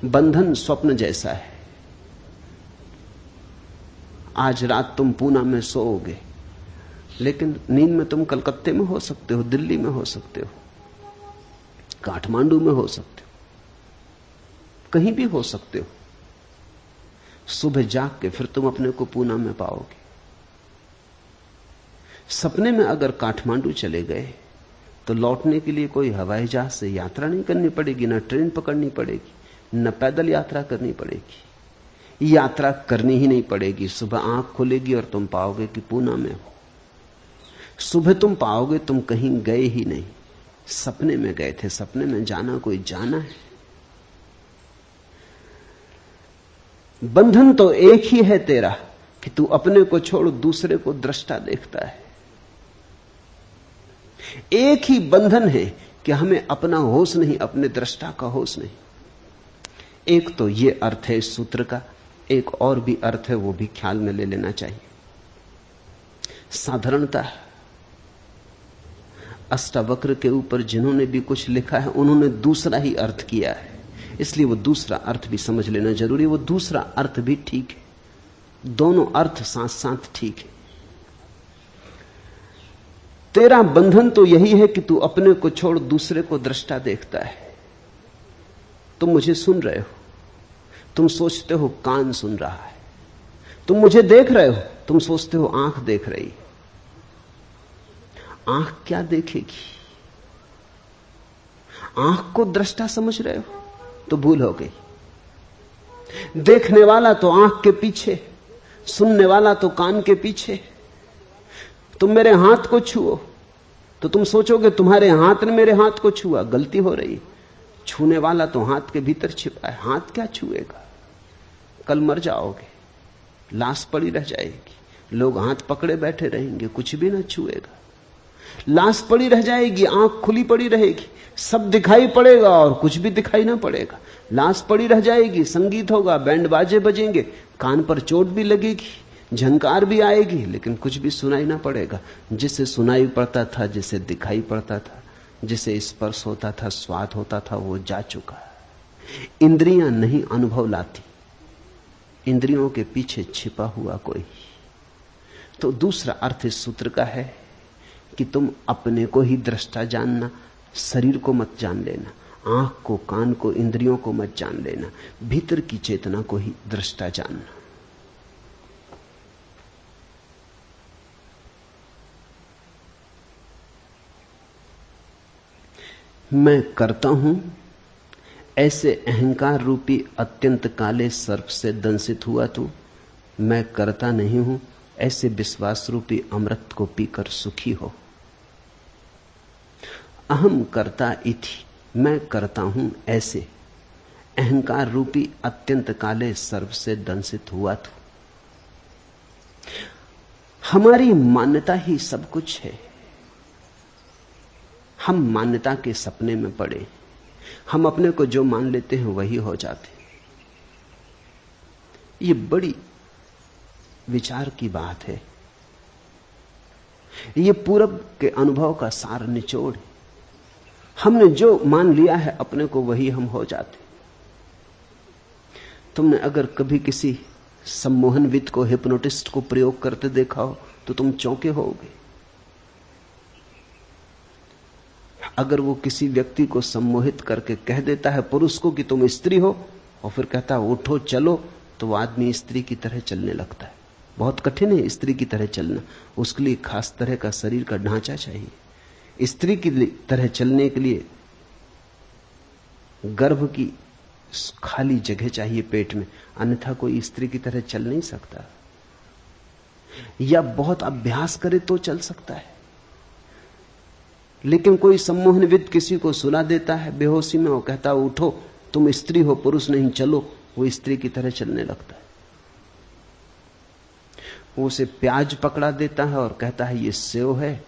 S1: बंधन स्वप्न जैसा है। आज रात तुम पूना में सोओगे, लेकिन नींद में तुम कलकत्ते में हो सकते हो, दिल्ली में हो सकते हो, काठमांडू में हो सकते हो, कहीं भी हो सकते हो। सुबह जाग के फिर तुम अपने को पूना में पाओगे। सपने में अगर काठमांडू चले गए तो लौटने के लिए कोई हवाई जहाज से यात्रा नहीं करनी पड़ेगी, न ट्रेन पकड़नी पड़ेगी, न पैदल यात्रा करनी पड़ेगी। यात्रा करनी ही नहीं पड़ेगी। सुबह आंख खुलेगी और तुम पाओगे कि पूना में हो। सुबह तुम पाओगे तुम कहीं गए ही नहीं, सपने में गए थे। सपने में जाना कोई जाना है। बंधन तो एक ही है तेरा कि तू अपने को छोड़ दूसरे को दृष्टा देखता है। एक ही बंधन है कि हमें अपना होश नहीं, अपने दृष्टा का होश नहीं। एक तो यह अर्थ है इस सूत्र का, एक और भी अर्थ है, वो भी ख्याल में ले लेना चाहिए। साधारणतः अष्टावक्र के ऊपर जिन्होंने भी कुछ लिखा है उन्होंने दूसरा ही अर्थ किया है, इसलिए वो दूसरा अर्थ भी समझ लेना जरूरी है। वो दूसरा अर्थ भी ठीक है, दोनों अर्थ साथ साथ ठीक है। तेरा बंधन तो यही है कि तू अपने को छोड़ दूसरे को दृष्टा देखता है। तुम मुझे सुन रहे हो, तुम सोचते हो कान सुन रहा है, तुम मुझे देख रहे हो, तुम सोचते हो आंख देख रही। आंख क्या देखेगी? आंख को दृष्टा समझ रहे हो तो भूल हो गई। देखने वाला तो आंख के पीछे, सुनने वाला तो कान के पीछे। तुम मेरे हाथ को छुओ तो तुम सोचोगे तुम्हारे हाथ ने मेरे हाथ को छुआ, गलती हो रही। छूने वाला तो हाथ के भीतर छिपा है। हाथ क्या छुएगा? कल मर जाओगे, लाश पड़ी रह जाएगी, लोग हाथ पकड़े बैठे रहेंगे, कुछ भी ना छुएगा। लाश पड़ी रह जाएगी, आंख खुली पड़ी रहेगी, सब दिखाई पड़ेगा और कुछ भी दिखाई ना पड़ेगा। लाश पड़ी रह जाएगी, संगीत होगा, बैंड बाजे बजेंगे, कान पर चोट भी लगेगी, झंकार भी आएगी, लेकिन कुछ भी सुनाई ना पड़ेगा। जिसे सुनाई पड़ता था, जिसे दिखाई पड़ता था, जिसे स्पर्श होता था, स्वाद होता था, वो जा चुका। इंद्रियां नहीं अनुभव लाती, इंद्रियों के पीछे छिपा हुआ कोई। तो दूसरा अर्थ इस सूत्र का है कि तुम अपने को ही दृष्टा जानना, शरीर को मत जान लेना, आंख को, कान को, इंद्रियों को मत जान लेना, भीतर की चेतना को ही दृष्टा जानना। मैं करता हूं ऐसे अहंकार रूपी अत्यंत काले सर्प से दंशित हुआ तू। मैं करता नहीं हूं ऐसे विश्वास रूपी अमृत को पीकर सुखी हो। अहम करता इति, मैं करता हूं ऐसे अहंकार रूपी अत्यंत काले सर्प से दंशित हुआ तू। हमारी मान्यता ही सब कुछ है। हम मान्यता के सपने में पड़े, हम अपने को जो मान लेते हैं वही हो जाते। ये बड़ी विचार की बात है। ये पूरब के अनुभव का सार निचोड़ है। हमने जो मान लिया है अपने को वही हम हो जाते। तुमने अगर कभी किसी सम्मोहनविद को, हिप्नोटिस्ट को प्रयोग करते देखा हो तो तुम चौंके होगे। अगर वो किसी व्यक्ति को सम्मोहित करके कह देता है पुरुष को कि तुम स्त्री हो, और फिर कहता है उठो चलो, तो वो आदमी स्त्री की तरह चलने लगता है। बहुत कठिन है स्त्री की तरह चलना, उसके लिए खास तरह का शरीर का ढांचा चाहिए। स्त्री की तरह चलने के लिए गर्भ की खाली जगह चाहिए पेट में, अन्यथा कोई स्त्री की तरह चल नहीं सकता, या बहुत अभ्यास करे तो चल सकता है। लेकिन कोई सम्मोहनविद किसी को सुला देता है बेहोशी में और कहता है उठो तुम स्त्री हो पुरुष नहीं, चलो, वो स्त्री की तरह चलने लगता है। वो उसे प्याज पकड़ा देता है और कहता है ये सेव है,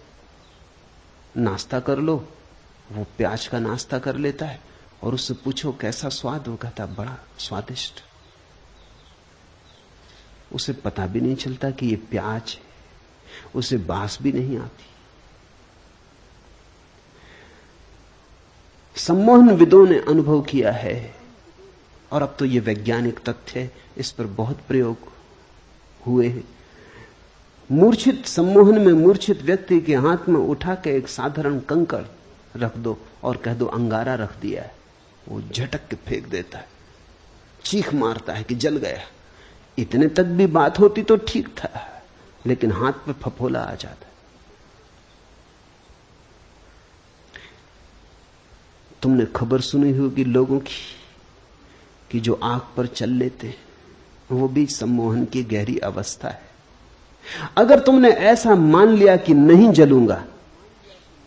S1: नाश्ता कर लो, वो प्याज का नाश्ता कर लेता है और उससे पूछो कैसा स्वाद, वो कहता बड़ा स्वादिष्ट। उसे पता भी नहीं चलता कि ये प्याज है, उसे बास भी नहीं आती। सम्मोहन विदों ने अनुभव किया है और अब तो ये वैज्ञानिक तथ्य है, इस पर बहुत प्रयोग हुए हैं। मूर्छित सम्मोहन में मूर्छित व्यक्ति के हाथ में उठा के एक साधारण कंकड़ रख दो और कह दो अंगारा रख दिया है, वो झटक के फेंक देता है, चीख मारता है कि जल गया। इतने तक भी बात होती तो ठीक था, लेकिन हाथ पे फफोला आ जाता। तुमने खबर सुनी होगी लोगों की कि जो आग पर चल लेते हैं वो भी सम्मोहन की गहरी अवस्था है। अगर तुमने ऐसा मान लिया कि नहीं जलूंगा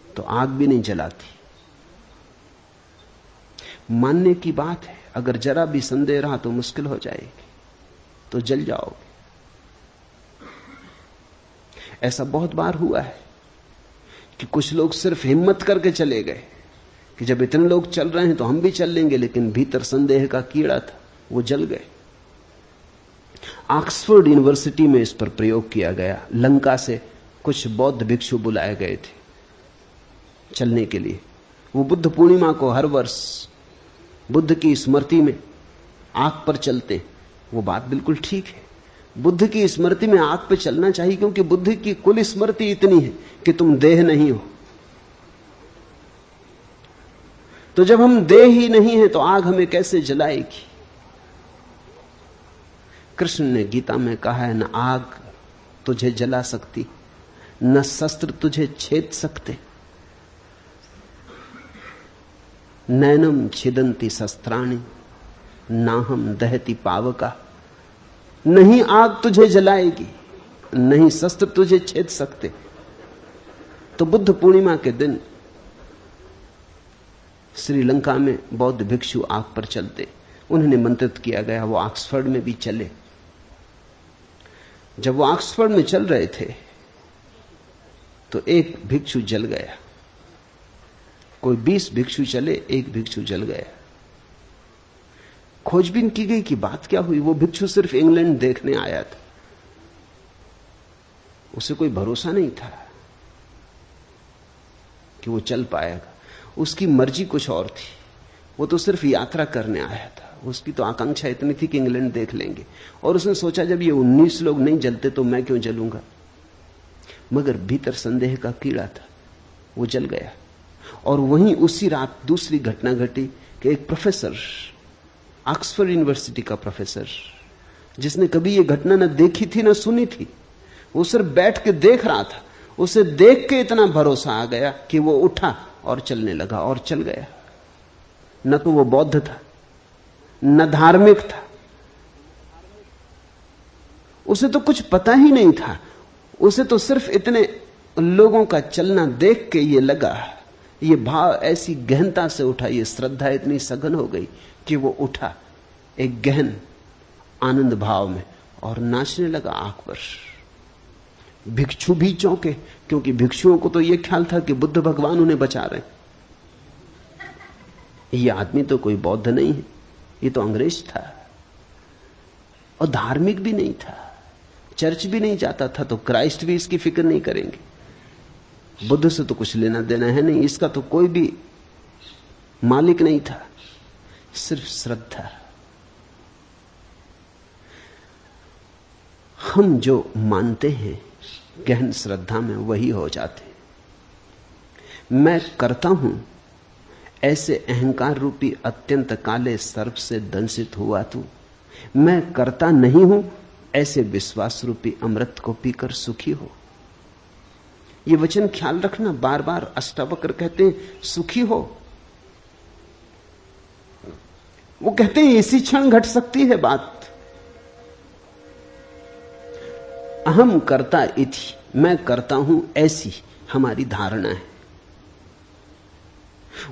S1: तो आग भी नहीं जलाती। मानने की बात है, अगर जरा भी संदेह रहा तो मुश्किल हो जाएगी, तो जल जाओगे। ऐसा बहुत बार हुआ है कि कुछ लोग सिर्फ हिम्मत करके चले गए कि जब इतने लोग चल रहे हैं तो हम भी चल लेंगे, लेकिन भीतर संदेह का कीड़ा था, वो जल गए। ऑक्सफोर्ड यूनिवर्सिटी में इस पर प्रयोग किया गया। लंका से कुछ बौद्ध भिक्षु बुलाए गए थे चलने के लिए। वो बुद्ध पूर्णिमा को हर वर्ष बुद्ध की स्मृति में आग पर चलते। वो बात बिल्कुल ठीक है, बुद्ध की स्मृति में आग पर चलना चाहिए, क्योंकि बुद्ध की कुल स्मृति इतनी है कि तुम देह नहीं हो। तो जब हम देह ही नहीं है तो आग हमें कैसे जलाएगी? कृष्ण ने गीता में कहा है, न आग तुझे जला सकती, न शस्त्र तुझे छेद सकते। नैनम छिदंती शस्त्राणि नाहम दहती पावका। नहीं आग तुझे जलाएगी, नहीं शस्त्र तुझे छेद सकते। तो बुद्ध पूर्णिमा के दिन श्रीलंका में बौद्ध भिक्षु आग पर चलते। उन्हें निमंत्रित किया गया, वो ऑक्सफोर्ड में भी चले। जब वो ऑक्सफोर्ड में चल रहे थे तो एक भिक्षु जल गया। कोई 20 भिक्षु चले, एक भिक्षु जल गया। खोजबीन की गई कि बात क्या हुई। वो भिक्षु सिर्फ इंग्लैंड देखने आया था, उसे कोई भरोसा नहीं था कि वो चल पाएगा। उसकी मर्जी कुछ और थी, वो तो सिर्फ यात्रा करने आया था। उसकी तो आकांक्षा इतनी थी कि इंग्लैंड देख लेंगे, और उसने सोचा जब ये 19 लोग नहीं जलते तो मैं क्यों जलूंगा। मगर भीतर संदेह का कीड़ा था, वो जल गया। और वहीं उसी रात दूसरी घटना घटी कि एक प्रोफेसर, ऑक्सफोर्ड यूनिवर्सिटी का प्रोफेसर, जिसने कभी ये घटना न देखी थी न सुनी थी, वो सिर्फ बैठ के देख रहा था, उसे देख के इतना भरोसा आ गया कि वो उठा और चलने लगा और चल गया। न तो वो बौद्ध था, न धार्मिक था, उसे तो कुछ पता ही नहीं था। उसे तो सिर्फ इतने लोगों का चलना देख के ये लगा, ये भाव ऐसी गहनता से उठा, ये श्रद्धा इतनी सघन हो गई कि वो उठा एक गहन आनंद भाव में और नाचने लगा आंख पर। भिक्षु भी चौंके, क्योंकि भिक्षुओं को तो ये ख्याल था कि बुद्ध भगवान उन्हें बचा रहे। ये आदमी तो कोई बौद्ध नहीं है, ये तो अंग्रेज था और धार्मिक भी नहीं था, चर्च भी नहीं जाता था, तो क्राइस्ट भी इसकी फिक्र नहीं करेंगे। बुद्ध से तो कुछ लेना देना है नहीं, इसका तो कोई भी मालिक नहीं था, सिर्फ श्रद्धा। हम जो मानते हैं गहन श्रद्धा में वही हो जाते। मैं करता हूं ऐसे अहंकार रूपी अत्यंत काले सर्प से दंशित हुआ तू। मैं करता नहीं हूं ऐसे विश्वास रूपी अमृत को पीकर सुखी हो। ये वचन ख्याल रखना, बार बार अष्टावक्र कहते हैं सुखी हो। वो कहते हैं इसी क्षण घट सकती है बात। अहम करता इति, मैं करता हूं, ऐसी हमारी धारणा है।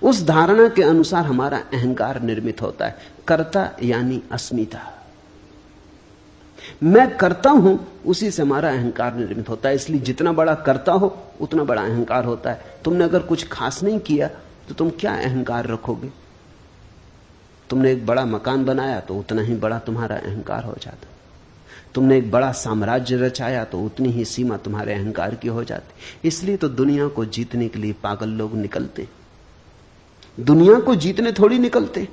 S1: उस धारणा के अनुसार हमारा अहंकार निर्मित होता है। कर्ता यानी अस्मिता। मैं करता हूं, उसी से हमारा अहंकार निर्मित होता है। इसलिए जितना बड़ा करता हो उतना बड़ा अहंकार होता है। तुमने अगर कुछ खास नहीं किया तो तुम क्या अहंकार रखोगे? तुमने एक बड़ा मकान बनाया तो उतना ही बड़ा तुम्हारा अहंकार हो जाता। तुमने एक बड़ा साम्राज्य रचाया तो उतनी ही सीमा तुम्हारे अहंकार की हो जाती। इसलिए तो दुनिया को जीतने के लिए पागल लोग निकलते। दुनिया को जीतने थोड़ी निकलते।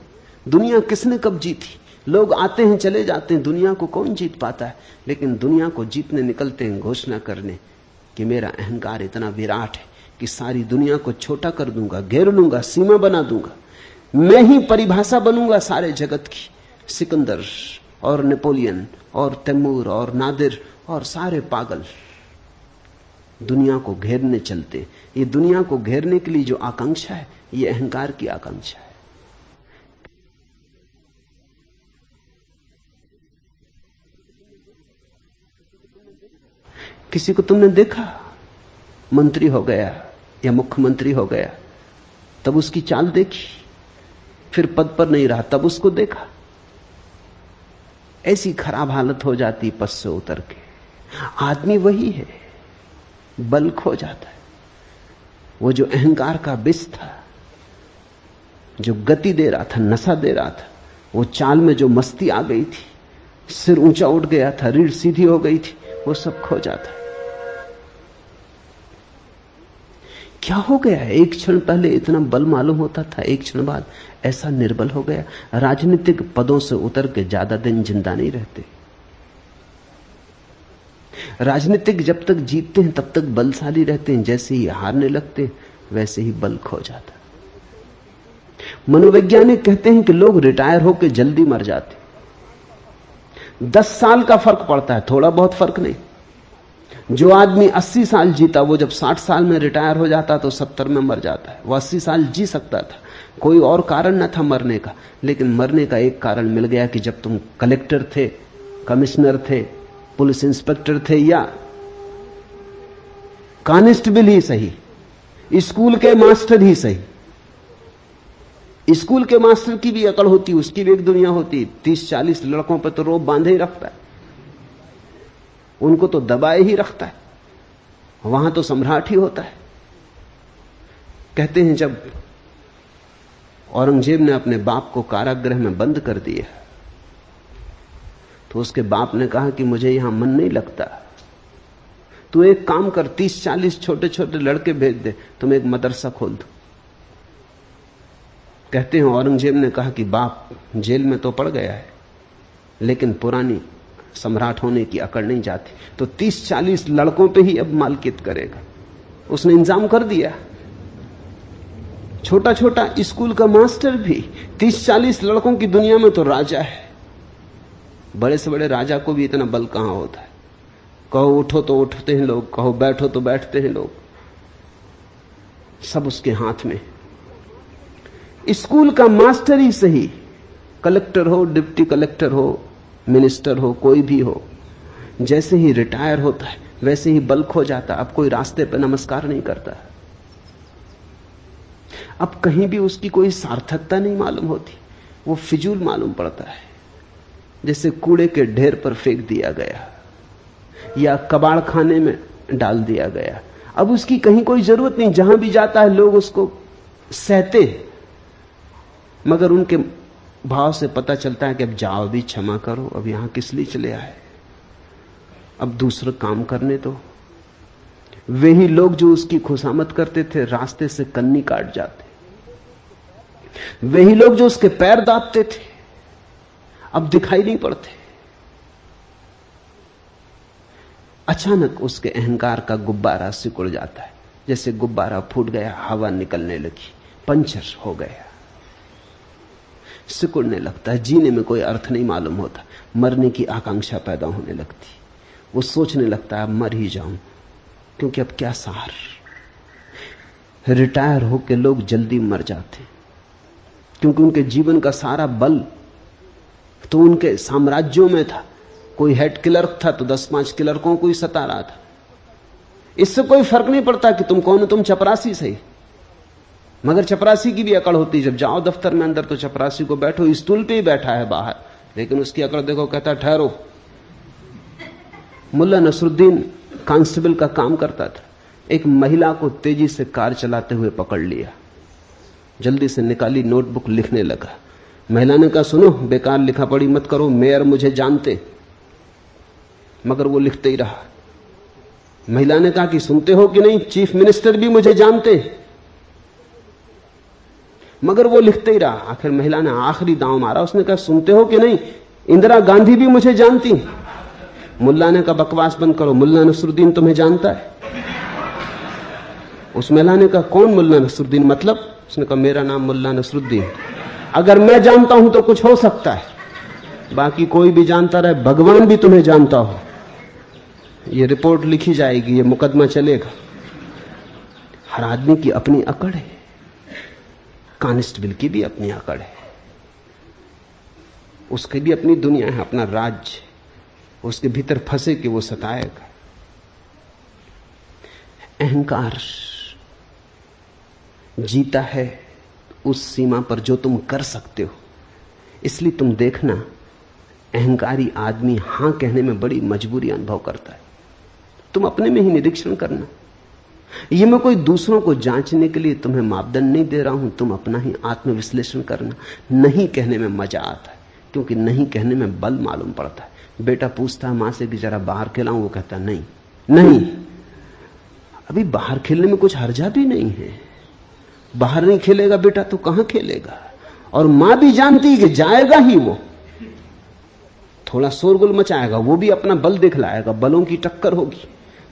S1: दुनिया किसने कब जीती? लोग आते हैं चले जाते हैं, दुनिया को कौन जीत पाता है? लेकिन दुनिया को जीतने निकलते हैं घोषणा करने कि मेरा अहंकार इतना विराट है कि सारी दुनिया को छोटा कर दूंगा, घेर लूंगा, सीमा बना दूंगा। मैं ही परिभाषा बनूंगा सारे जगत की। सिकंदर और नेपोलियन और तैमूर और नादिर और सारे पागल दुनिया को घेरने चलते। ये दुनिया को घेरने के लिए जो आकांक्षा है, ये अहंकार की आकांक्षा है। किसी को तुमने देखा मंत्री हो गया या मुख्यमंत्री हो गया, तब उसकी चाल देखी, फिर पद पर नहीं रहा तब उसको देखा, ऐसी खराब हालत हो जाती पद से उतर के। आदमी वही है, बल खो जाता है। वो जो अहंकार का विष था, जो गति दे रहा था, नशा दे रहा था, वो चाल में जो मस्ती आ गई थी, सिर ऊंचा उठ गया था, रीढ़ सीधी हो गई थी, वो सब खो जाता है। क्या हो गया है? एक क्षण पहले इतना बल मालूम होता था, एक क्षण बाद ऐसा निर्बल हो गया। राजनीतिक पदों से उतर के ज्यादा दिन जिंदा नहीं रहते। राजनीतिक जब तक जीतते हैं तब तक बलशाली रहते हैं, जैसे ही हारने लगते हैं वैसे ही बल खो जाता। मनोवैज्ञानिक कहते हैं कि लोग रिटायर होकर जल्दी मर जाते। 10 साल का फर्क पड़ता है, थोड़ा बहुत फर्क नहीं। जो आदमी 80 साल जीता, वो जब 60 साल में रिटायर हो जाता तो 70 में मर जाता है। वो 80 साल जी सकता था, कोई और कारण न था मरने का, लेकिन मरने का एक कारण मिल गया कि जब तुम कलेक्टर थे, कमिश्नर थे, पुलिस इंस्पेक्टर थे या कांस्टेबल ही सही, स्कूल के मास्टर ही सही। स्कूल के मास्टर की भी अकड़ होती, उसकी भी एक दुनिया होती। 30-40 लड़कों पर तो रोब बांधे ही रखता है, उनको तो दबाए ही रखता है, वहां तो सम्राट ही होता है। कहते हैं जब औरंगजेब ने अपने बाप को कारागृह में बंद कर दिया तो उसके बाप ने कहा कि मुझे यहां मन नहीं लगता, तू एक काम कर, 30-40 छोटे छोटे लड़के भेज दे, तुम एक मदरसा खोल दो। कहते हैं औरंगजेब ने कहा कि बाप जेल में तो पड़ गया है, लेकिन पुरानी सम्राट होने की अकड़ नहीं जाती, तो 30-40 लड़कों पे ही अब मालकियत करेगा। उसने इंतजाम कर दिया। छोटा छोटा स्कूल का मास्टर भी 30-40 लड़कों की दुनिया में तो राजा है। बड़े से बड़े राजा को भी इतना बल कहां होता है। कहो उठो तो उठते हैं लोग, कहो बैठो तो बैठते हैं लोग, सब उसके हाथ में। स्कूल का मास्टर ही सही, कलेक्टर हो, डिप्टी कलेक्टर हो, मिनिस्टर हो, कोई भी हो, जैसे ही रिटायर होता है वैसे ही बल खो जाता। अब कोई रास्ते पे नमस्कार नहीं करता, अब कहीं भी उसकी कोई सार्थकता नहीं मालूम होती, वो फिजूल मालूम पड़ता है, जैसे कूड़े के ढेर पर फेंक दिया गया या कबाड़ खाने में डाल दिया गया। अब उसकी कहीं कोई जरूरत नहीं, जहां भी जाता है लोग उसको सहते हैं, मगर उनके भाव से पता चलता है कि अब जाओ, भी क्षमा करो, अब यहां किस लिए चले आए, अब दूसरा काम करने दो। वही लोग जो उसकी खुशामद करते थे रास्ते से कन्नी काट जाते, वही लोग जो उसके पैर दाबते थे अब दिखाई नहीं पड़ते। अचानक उसके अहंकार का गुब्बारा सिकुड़ जाता है, जैसे गुब्बारा फूट गया, हवा निकलने लगी, पंचर हो गया, सिकुड़ने लगता है। जीने में कोई अर्थ नहीं मालूम होता, मरने की आकांक्षा पैदा होने लगती। वो सोचने लगता है मर ही जाऊं, क्योंकि अब क्या सार। रिटायर होकर लोग जल्दी मर जाते क्योंकि उनके जीवन का सारा बल तो उनके साम्राज्यों में था, कोई हेड क्लर्क था तो 10-5 क्लर्कों को ही सता रहा था। इससे कोई फर्क नहीं पड़ता कि तुम कौन हो, तुम चपरासी सही। मगर चपरासी की भी अकड़ होती, जब जाओ दफ्तर में अंदर तो चपरासी को बैठो, स्टूल पे ही बैठा है बाहर, लेकिन उसकी अकड़ देखो, कहता ठहरो। मुल्ला नसरुद्दीन कांस्टेबल का काम करता था, एक महिला को तेजी से कार चलाते हुए पकड़ लिया, जल्दी से निकाली नोटबुक, लिखने लगा। महिला ने कहा सुनो, बेकार लिखा पढ़ी मत करो, मेयर मुझे जानते। मगर वो लिखते ही रहा। महिला ने कहा कि सुनते हो कि नहीं, चीफ मिनिस्टर भी मुझे जानते। मगर वो लिखते ही रहा। आखिर महिला ने आखिरी दांव मारा, उसने कहा सुनते हो कि नहीं, इंदिरा गांधी भी मुझे जानती। मुल्ला ने कहा बकवास बंद करो, मुल्ला नसरुद्दीन तुम्हें जानता है। उस महिला ने कहा कौन मुल्ला नसरुद्दीन, मतलब? उसने कहा मेरा नाम मुल्ला नसरुद्दीन, अगर मैं जानता हूं तो कुछ हो सकता है, बाकी कोई भी जानता रहे, भगवान भी तुम्हें जानता हो। ये रिपोर्ट लिखी जाएगी, ये मुकदमा चलेगा। हर आदमी की अपनी अकड़ है, कांस्टेबल की भी अपनी अकड़ है, उसकी भी अपनी दुनिया है, अपना राज्य, उसके भीतर फंसे कि वो सताएगा। अहंकार जीता है उस सीमा पर जो तुम कर सकते हो। इसलिए तुम देखना, अहंकारी आदमी हां कहने में बड़ी मजबूरी अनुभव करता है। तुम अपने में ही निरीक्षण करना। ये मैं कोई दूसरों को जांचने के लिए तुम्हें मापदंड नहीं दे रहा हूं, तुम अपना ही आत्मविश्लेषण करना। नहीं कहने में मजा आता है, क्योंकि नहीं कहने में बल मालूम पड़ता है। बेटा पूछता है मां से कि जरा बाहर खिलाऊं, वो कहता नहीं नहीं, अभी बाहर खेलने में कुछ हर्जा भी नहीं है। बाहर नहीं खेलेगा बेटा तो कहां खेलेगा? और मां भी जानती है कि जाएगा ही वो, थोड़ा शोरगुल मचाएगा, वो भी अपना बल दिखलाएगा, बलों की टक्कर होगी,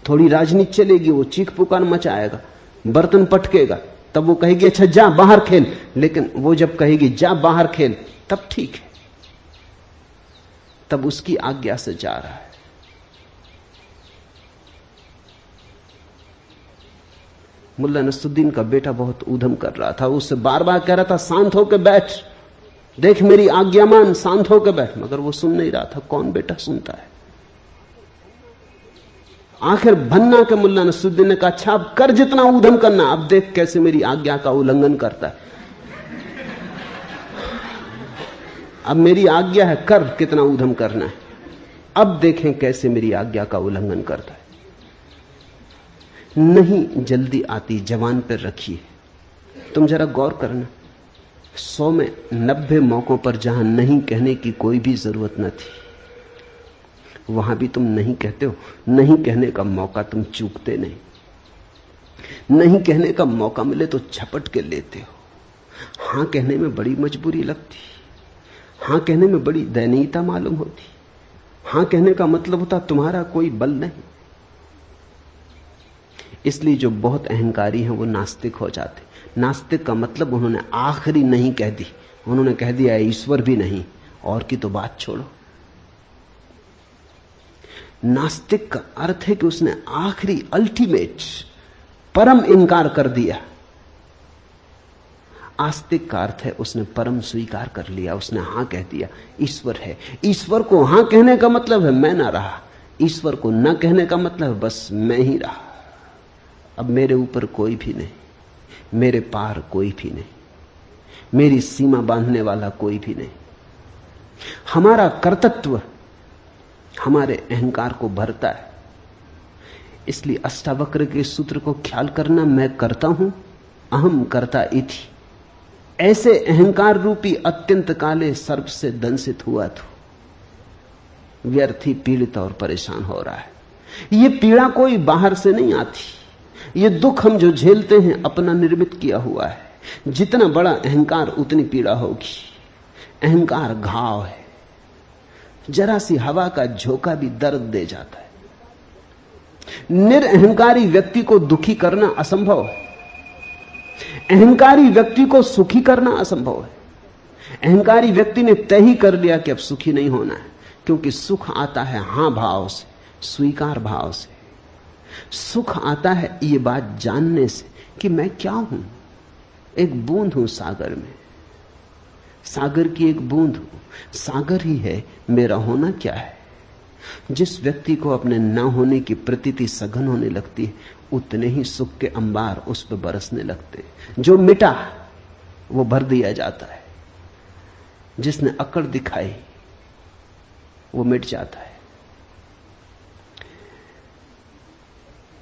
S1: थोड़ी राजनीति चलेगी, वो चीख पुकार मचाएगा, बर्तन पटकेगा, तब वो कहेगी अच्छा जा बाहर खेल। लेकिन वो जब कहेगी जा बाहर खेल, तब ठीक है, तब उसकी आज्ञा से जा रहा है। मुल्ला नसरुद्दीन का बेटा बहुत ऊधम कर रहा था, उससे बार बार कह रहा था शांत होकर बैठ, देख मेरी आज्ञा मान, शांत होकर बैठ, मगर वो सुन नहीं रहा था। कौन बेटा सुनता है? आखिर भन्ना के मुल्ला नसरुद्दीन ने कहा अच्छा अब कर जितना ऊधम करना, अब देख कैसे मेरी आज्ञा का उल्लंघन करता है। अब मेरी आज्ञा है, कर कितना ऊधम करना है, अब देखें कैसे मेरी आज्ञा का उल्लंघन करता है। नहीं जल्दी आती जवान पर रखिए। तुम जरा गौर करना, 100 में 90 मौकों पर जहां नहीं कहने की कोई भी जरूरत न थी, वहां भी तुम नहीं कहते हो। नहीं कहने का मौका तुम चूकते नहीं, नहीं कहने का मौका मिले तो झपट के लेते हो। हां कहने में बड़ी मजबूरी लगती, हां कहने में बड़ी दयनीयता मालूम होती। हां कहने का मतलब होता तुम्हारा कोई बल नहीं। इसलिए जो बहुत अहंकारी हैं वो नास्तिक हो जाते। नास्तिक का मतलब उन्होंने आखिरी नहीं कह दी, उन्होंने कह दिया ईश्वर भी नहीं, और की तो बात छोड़ो। नास्तिक का अर्थ है कि उसने आखिरी अल्टीमेट परम इनकार कर दिया। आस्तिक का अर्थ है उसने परम स्वीकार कर लिया, उसने हां कह दिया ईश्वर है। ईश्वर को हां कहने का मतलब है मैं ना रहा, ईश्वर को ना कहने का मतलब है बस मैं ही रहा। अब मेरे ऊपर कोई भी नहीं, मेरे पार कोई भी नहीं, मेरी सीमा बांधने वाला कोई भी नहीं। हमारा कर्तृत्व हमारे अहंकार को भरता है। इसलिए अष्टावक्र के सूत्र को ख्याल करना, मैं करता हूं, अहम कर्ता इति। ऐसे अहंकार रूपी अत्यंत काले सर्प से दंसित हुआ तो व्यर्थ ही पीड़ित और परेशान हो रहा है। यह पीड़ा कोई बाहर से नहीं आती, ये दुख हम जो झेलते हैं अपना निर्मित किया हुआ है। जितना बड़ा अहंकार उतनी पीड़ा होगी। अहंकार घाव है, जरा सी हवा का झोंका भी दर्द दे जाता है। निरअहंकारी व्यक्ति को दुखी करना असंभव है, अहंकारी व्यक्ति को सुखी करना असंभव है। अहंकारी व्यक्ति ने तय ही कर लिया कि अब सुखी नहीं होना है, क्योंकि सुख आता है हां भाव से, स्वीकार भाव से। सुख आता है ये बात जानने से कि मैं क्या हूं, एक बूंद हूं सागर में। सागर की एक बूंद हूं। सागर ही है, मेरा होना क्या है। जिस व्यक्ति को अपने न होने की प्रतीति सघन होने लगती है, उतने ही सुख के अंबार उस पर बरसने लगते। जो मिटा वो भर दिया जाता है, जिसने अकड़ दिखाई वो मिट जाता है।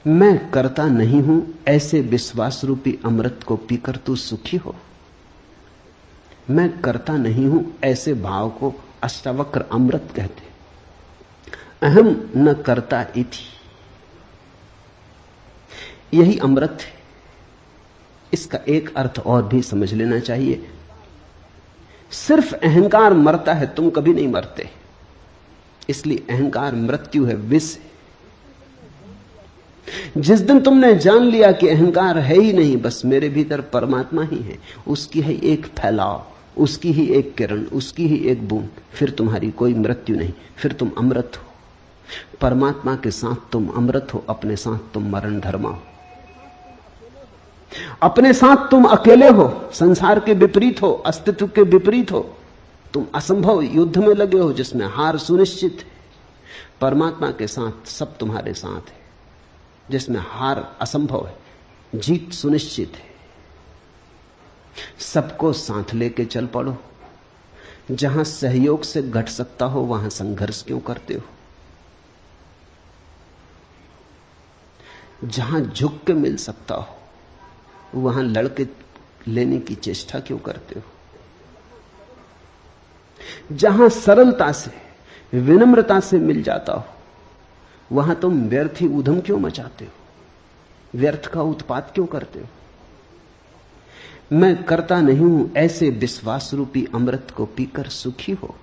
S1: मैं करता नहीं हूं, ऐसे विश्वास रूपी अमृत को पीकर तू सुखी हो। मैं करता नहीं हूं, ऐसे भाव को अष्टावक्र अमृत कहते। अहम न करता इति, यही अमृत है। इसका एक अर्थ और भी समझ लेना चाहिए। सिर्फ अहंकार मरता है, तुम कभी नहीं मरते। इसलिए अहंकार मृत्यु है, विष है। जिस दिन तुमने जान लिया कि अहंकार है ही नहीं, बस मेरे भीतर परमात्मा ही है, उसकी है एक फैलाव, उसकी ही एक किरण, उसकी ही एक बूंद, फिर तुम्हारी कोई मृत्यु नहीं, फिर तुम अमृत हो। परमात्मा के साथ तुम अमृत हो, अपने साथ तुम मरण धर्मा हो। अपने साथ तुम अकेले हो, संसार के विपरीत हो, अस्तित्व के विपरीत हो, तुम असंभव युद्ध में लगे हो जिसमें हार सुनिश्चित है। परमात्मा के साथ सब तुम्हारे साथ है, जिसमें हार असंभव है, जीत सुनिश्चित है। सबको साथ लेके चल पड़ो। जहां सहयोग से घट सकता हो वहां संघर्ष क्यों करते हो? जहां झुक के मिल सकता हो वहां लड़के लेने की चेष्टा क्यों करते हो? जहां सरलता से, विनम्रता से मिल जाता हो वहां तुम व्यर्थ ही ऊधम क्यों मचाते हो? व्यर्थ का उत्पात क्यों करते हो? मैं करता नहीं हूं, ऐसे विश्वास रूपी अमृत को पीकर सुखी हो।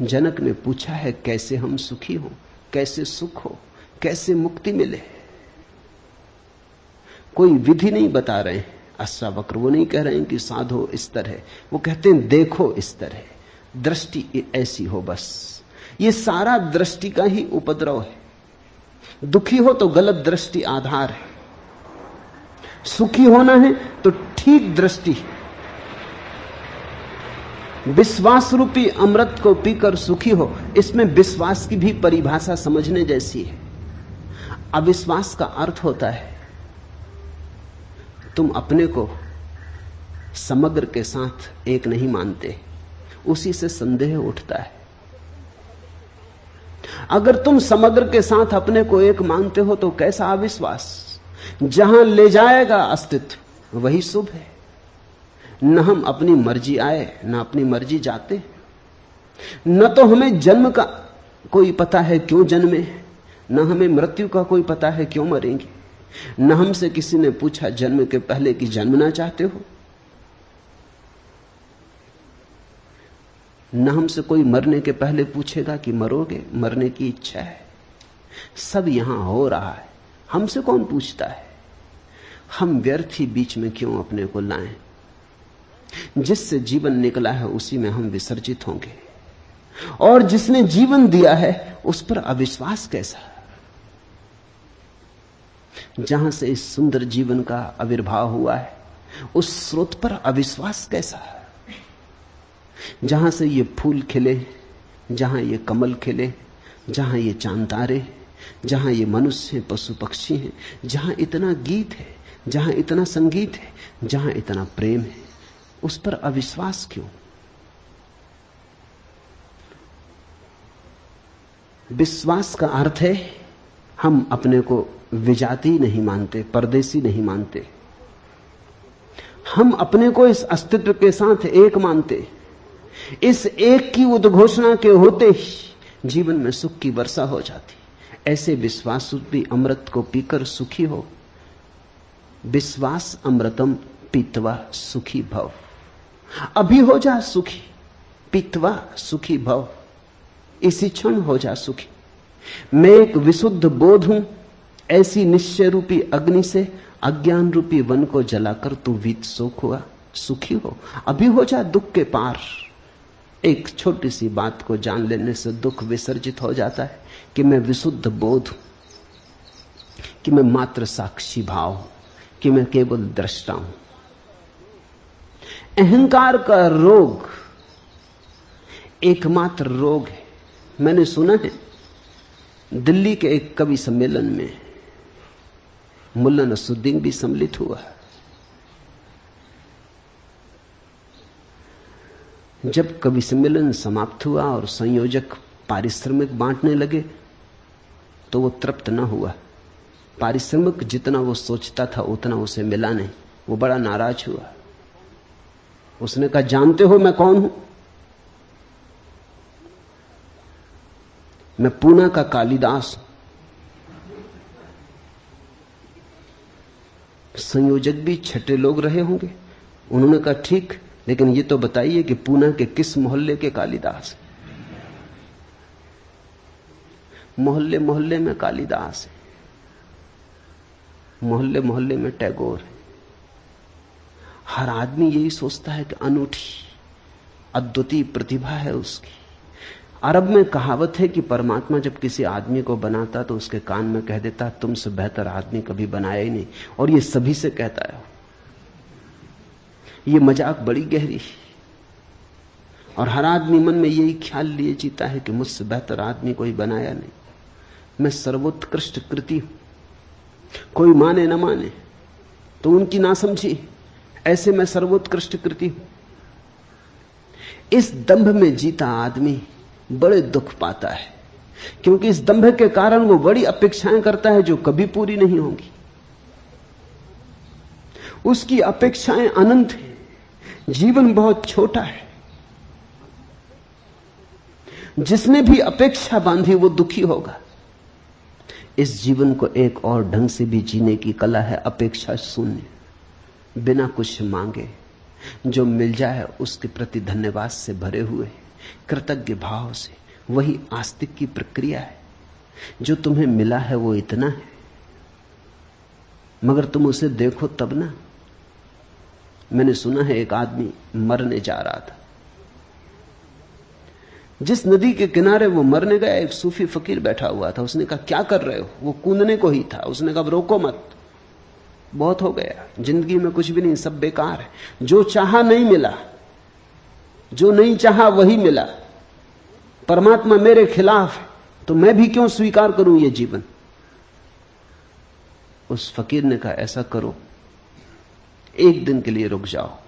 S1: जनक ने पूछा है, कैसे हम सुखी हो, कैसे सुख हो, कैसे मुक्ति मिले? कोई विधि नहीं बता रहे हैं अष्टावक्र। वो नहीं कह रहे हैं कि साधो इस तरह, वो कहते हैं देखो इस तरह, दृष्टि ऐसी हो। बस ये सारा दृष्टि का ही उपद्रव है। दुखी हो तो गलत दृष्टि आधार है, सुखी होना है तो ठीक दृष्टि। विश्वास रूपी अमृत को पीकर सुखी हो, इसमें विश्वास की भी परिभाषा समझने जैसी है। अविश्वास का अर्थ होता है तुम अपने को समग्र के साथ एक नहीं मानते, उसी से संदेह उठता है। अगर तुम समग्र के साथ अपने को एक मानते हो तो कैसा अविश्वास? जहां ले जाएगा अस्तित्व वही शुभ है। न हम अपनी मर्जी आए, न अपनी मर्जी जाते। न तो हमें जन्म का कोई पता है क्यों जन्मे, न हमें मृत्यु का कोई पता है क्यों मरेंगे। न हमसे किसी ने पूछा जन्म के पहले कि जन्मना चाहते हो, न हमसे कोई मरने के पहले पूछेगा कि मरोगे, मरने की इच्छा है। सब यहां हो रहा है, हमसे कौन पूछता है? हम व्यर्थ ही बीच में क्यों अपने को लाएं? जिससे जीवन निकला है उसी में हम विसर्जित होंगे, और जिसने जीवन दिया है उस पर अविश्वास कैसा? जहां से इस सुंदर जीवन का आविर्भाव हुआ है उस स्रोत पर अविश्वास कैसा? जहां से ये फूल खिले, जहां ये कमल खिले, जहां ये चांद तारे, जहां ये मनुष्य पशु पक्षी हैं, जहां इतना गीत है, जहां इतना संगीत है, जहां इतना प्रेम है, उस पर अविश्वास क्यों? विश्वास का अर्थ है हम अपने को विजाती नहीं मानते, परदेसी नहीं मानते। हम अपने को इस अस्तित्व के साथ एक मानते। इस एक की उद्घोषणा के होते ही जीवन में सुख की वर्षा हो जाती। ऐसे विश्वास रूपी अमृत को पीकर सुखी हो। विश्वास अमृतम पीत्वा सुखी भव। अभी हो जा सुखी, पीत्वा सुखी भव, इसी क्षण हो जा सुखी। मैं एक विशुद्ध बोध हूं, ऐसी निश्चय रूपी अग्नि से अज्ञान रूपी वन को जलाकर तू वीत सुख हुआ, सुखी हो। अभी हो जा दुख के पार। एक छोटी सी बात को जान लेने से दुख विसर्जित हो जाता है कि मैं विशुद्ध बोध हूं, कि मैं मात्र साक्षी भाव हूं, कि मैं केवल दृष्टा हूं। अहंकार का रोग एकमात्र रोग है। मैंने सुना है दिल्ली के एक कवि सम्मेलन में मुल्ला नसरुद्दीन भी सम्मिलित हुआ। जब कवि सम्मेलन समाप्त हुआ और संयोजक पारिश्रमिक बांटने लगे तो वो तृप्त न हुआ। पारिश्रमिक जितना वो सोचता था उतना उसे मिला नहीं। वो बड़ा नाराज हुआ। उसने कहा, जानते हो मैं कौन हूं? मैं पूना का कालिदास हूं। संयोजक भी छठे लोग रहे होंगे। उन्होंने कहा, ठीक, लेकिन ये तो बताइए कि पूना के किस मोहल्ले के कालिदास? मोहल्ले मोहल्ले में कालिदास है, मोहल्ले मोहल्ले में टैगोर है। हर आदमी यही सोचता है कि अनूठी अद्वितीय प्रतिभा है उसकी। अरब में कहावत है कि परमात्मा जब किसी आदमी को बनाता तो उसके कान में कह देता, तुमसे बेहतर आदमी कभी बनाया ही नहीं। और ये सभी से कहता है। ये मजाक बड़ी गहरी है। और हर आदमी मन में यही ख्याल लिए जीता है कि मुझसे बेहतर आदमी कोई बनाया नहीं, मैं सर्वोत्कृष्ट कृति हूं। कोई माने न माने तो उनकी ना समझी, ऐसे मैं सर्वोत्कृष्ट कृति हूं। इस दंभ में जीता आदमी बड़े दुख पाता है, क्योंकि इस दंभ के कारण वो बड़ी अपेक्षाएं करता है जो कभी पूरी नहीं होंगी। उसकी अपेक्षाएं अनंत हैं, जीवन बहुत छोटा है। जिसने भी अपेक्षा बांधी वो दुखी होगा। इस जीवन को एक और ढंग से भी जीने की कला है, अपेक्षा शून्य, बिना कुछ मांगे। जो मिल जाए उसके प्रति धन्यवाद से भरे हुए, कृतज्ञ भाव से। वही आस्तिक की प्रक्रिया है। जो तुम्हें मिला है वो इतना है, मगर तुम उसे देखो तब ना। मैंने सुना है एक आदमी मरने जा रहा था। जिस नदी के किनारे वो मरने गया, एक सूफी फकीर बैठा हुआ था। उसने कहा, क्या कर रहे हो? वो कूदने को ही था। उसने कहा, रोको मत, बहुत हो गया, जिंदगी में कुछ भी नहीं, सब बेकार है। जो चाहा नहीं मिला, जो नहीं चाहा वही मिला। परमात्मा मेरे खिलाफ है तो मैं भी क्यों स्वीकार करूं ये जीवन? उस फकीर ने कहा, ऐसा करो, एक दिन के लिए रुक जाओ,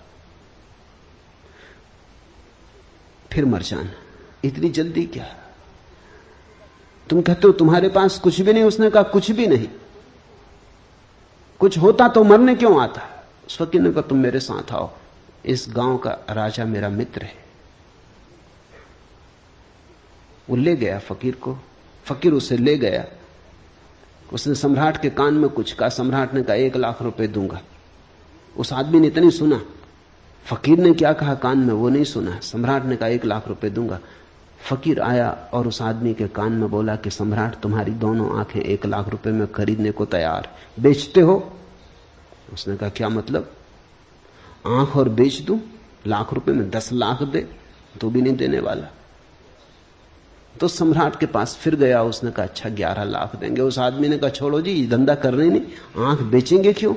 S1: फिर मर जाना। इतनी जल्दी क्या? तुम कहते हो तुम्हारे पास कुछ भी नहीं। उसने कहा, कुछ भी नहीं। कुछ होता तो मरने क्यों आता? उस फकीर ने कहा, तुम मेरे साथ आओ, इस गांव का राजा मेरा मित्र है। वो ले गया फकीर को। फकीर उसे ले गया। उसने सम्राट के कान में कुछ कहा। सम्राट ने कहा, 1 लाख रुपए दूंगा। उस आदमी ने इतनी सुना, फकीर ने क्या कहा कान में वो नहीं सुना। सम्राट ने कहा, 1 लाख रुपए दूंगा। फकीर आया और उस आदमी के कान में बोला कि सम्राट, तुम्हारी दोनों आंखें 1 लाख रुपए में खरीदने को तैयार, बेचते हो? उसने कहा, क्या मतलब? आंख और बेच दूं? लाख रुपए में 10 लाख दे तो भी नहीं देने वाला। तो सम्राट के पास फिर गया। उसने कहा, अच्छा 11 लाख देंगे। उस आदमी ने कहा, छोड़ो जी, ये धंधा करने नहीं, आंख बेचेंगे क्यों?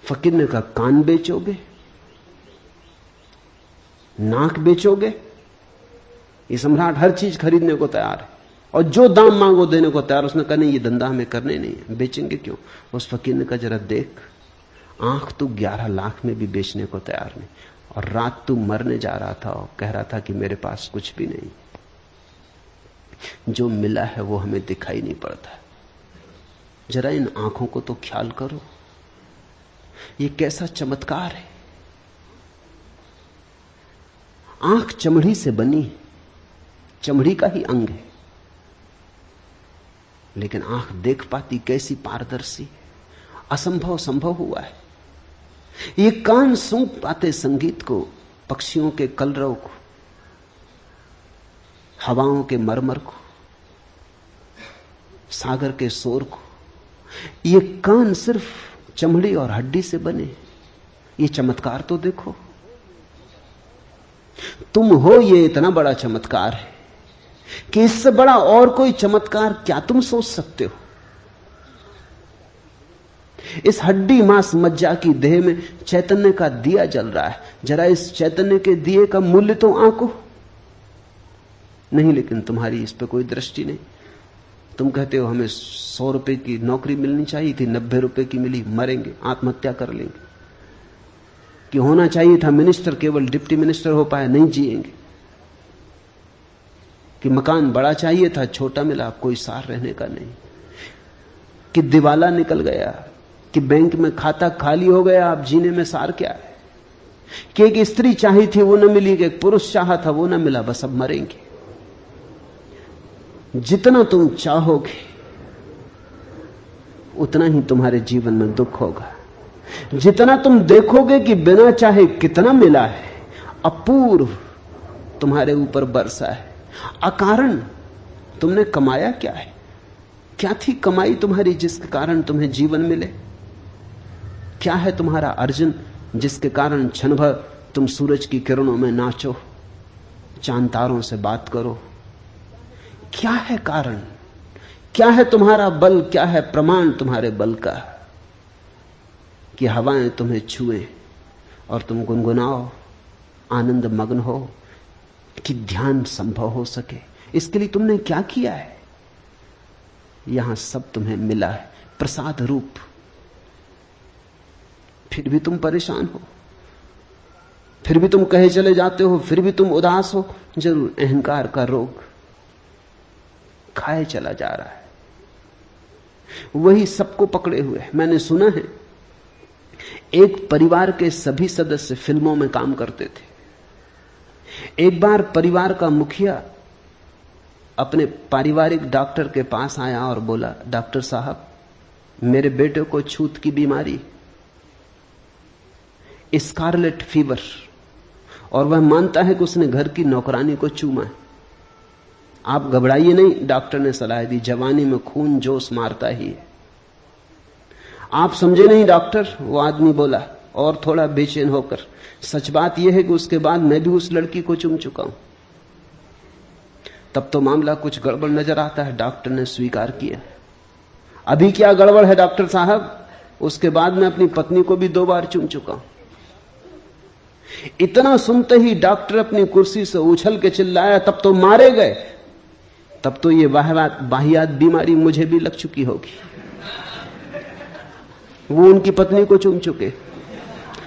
S1: फकीर ने कहा, कान बेचोगे, नाक बेचोगे? ये सम्राट हर चीज खरीदने को तैयार है और जो दाम मांगो देने को तैयार। उसने कहा, नहीं, ये धंधा हमें करने नहीं है, बेचेंगे क्यों? उस फकीर ने कहा, जरा देख, आंख तू 11 लाख में भी बेचने को तैयार नहीं, और रात तू मरने जा रहा था और कह रहा था कि मेरे पास कुछ भी नहीं। जो मिला है वो हमें दिखाई नहीं पड़ता। जरा इन आंखों को तो ख्याल करो, ये कैसा चमत्कार है। आंख चमड़ी से बनी है, चमड़ी का ही अंग है, लेकिन आंख देख पाती कैसी पारदर्शी। असंभव संभव हुआ है। ये कान सूंघ पाते संगीत को, पक्षियों के कलरव को, हवाओं के मरमर को, सागर के शोर को। ये कान सिर्फ चमड़ी और हड्डी से बने। ये चमत्कार तो देखो। तुम हो, ये इतना बड़ा चमत्कार है कि इससे बड़ा और कोई चमत्कार क्या तुम सोच सकते हो? इस हड्डी मांस मज्जा की देह में चैतन्य का दिया जल रहा है। जरा इस चैतन्य के दिए का मूल्य तो आंको। नहीं, लेकिन तुम्हारी इस पे कोई दृष्टि नहीं। तुम कहते हो हमें 100 रुपए की नौकरी मिलनी चाहिए थी, 90 रुपए की मिली, मरेंगे, आत्महत्या कर लेंगे। कि होना चाहिए था मिनिस्टर, केवल डिप्टी मिनिस्टर हो पाए, नहीं जिएंगे। कि मकान बड़ा चाहिए था, छोटा मिला, कोई सार रहने का नहीं। कि दिवाला निकल गया, कि बैंक में खाता खाली हो गया, अब जीने में सार क्या है। कि एक स्त्री चाहिए थी वो न मिली, कि एक पुरुष चाहा था वो न मिला, बस अब मरेंगे। जितना तुम चाहोगे उतना ही तुम्हारे जीवन में दुख होगा। जितना तुम देखोगे कि बिना चाहे कितना मिला है, अपूर्व तुम्हारे ऊपर बरसा है, अकारण तुमने कमाया क्या है? क्या थी कमाई तुम्हारी जिसके कारण तुम्हें जीवन मिले? क्या है तुम्हारा अर्जन जिसके कारण क्षण भर तुम सूरज की किरणों में नाचो, चांद तारों से बात करो? क्या है कारण? क्या है तुम्हारा बल? क्या है प्रमाण तुम्हारे बल का कि हवाएं तुम्हें छुए और तुम गुनगुनाओ, आनंद मग्न हो, कि ध्यान संभव हो सके? इसके लिए तुमने क्या किया है? यहां सब तुम्हें मिला है प्रसाद रूप, फिर भी तुम परेशान हो, फिर भी तुम कहे चले जाते हो, फिर भी तुम उदास हो। जरूर अहंकार का रोग खाए चला जा रहा है, वही सबको पकड़े हुए है। मैंने सुना है एक परिवार के सभी सदस्य फिल्मों में काम करते थे। एक बार परिवार का मुखिया अपने पारिवारिक डॉक्टर के पास आया और बोला, डॉक्टर साहब, मेरे बेटे को छूत की बीमारी, स्कारलेट फीवर, और वह मानता है कि उसने घर की नौकरानी को चूमा है। आप घबराइए नहीं, डॉक्टर ने सलाह दी, जवानी में खून जोश मारता ही है। आप समझे नहीं डॉक्टर, वो आदमी बोला और थोड़ा बेचैन होकर, सच बात यह है कि उसके बाद मैं भी उस लड़की को चूम चुका हूं। तब तो मामला कुछ गड़बड़ नजर आता है। डॉक्टर ने स्वीकार किया। अभी क्या गड़बड़ है डॉक्टर साहब? उसके बाद मैं अपनी पत्नी को भी 2 बार चूम चुका हूं। इतना सुनते ही डॉक्टर अपनी कुर्सी से उछल के चिल्लाया, तब तो मारे गए, तब तो ये वाहियात बीमारी मुझे भी लग चुकी होगी। वो उनकी पत्नी को चूम चुके।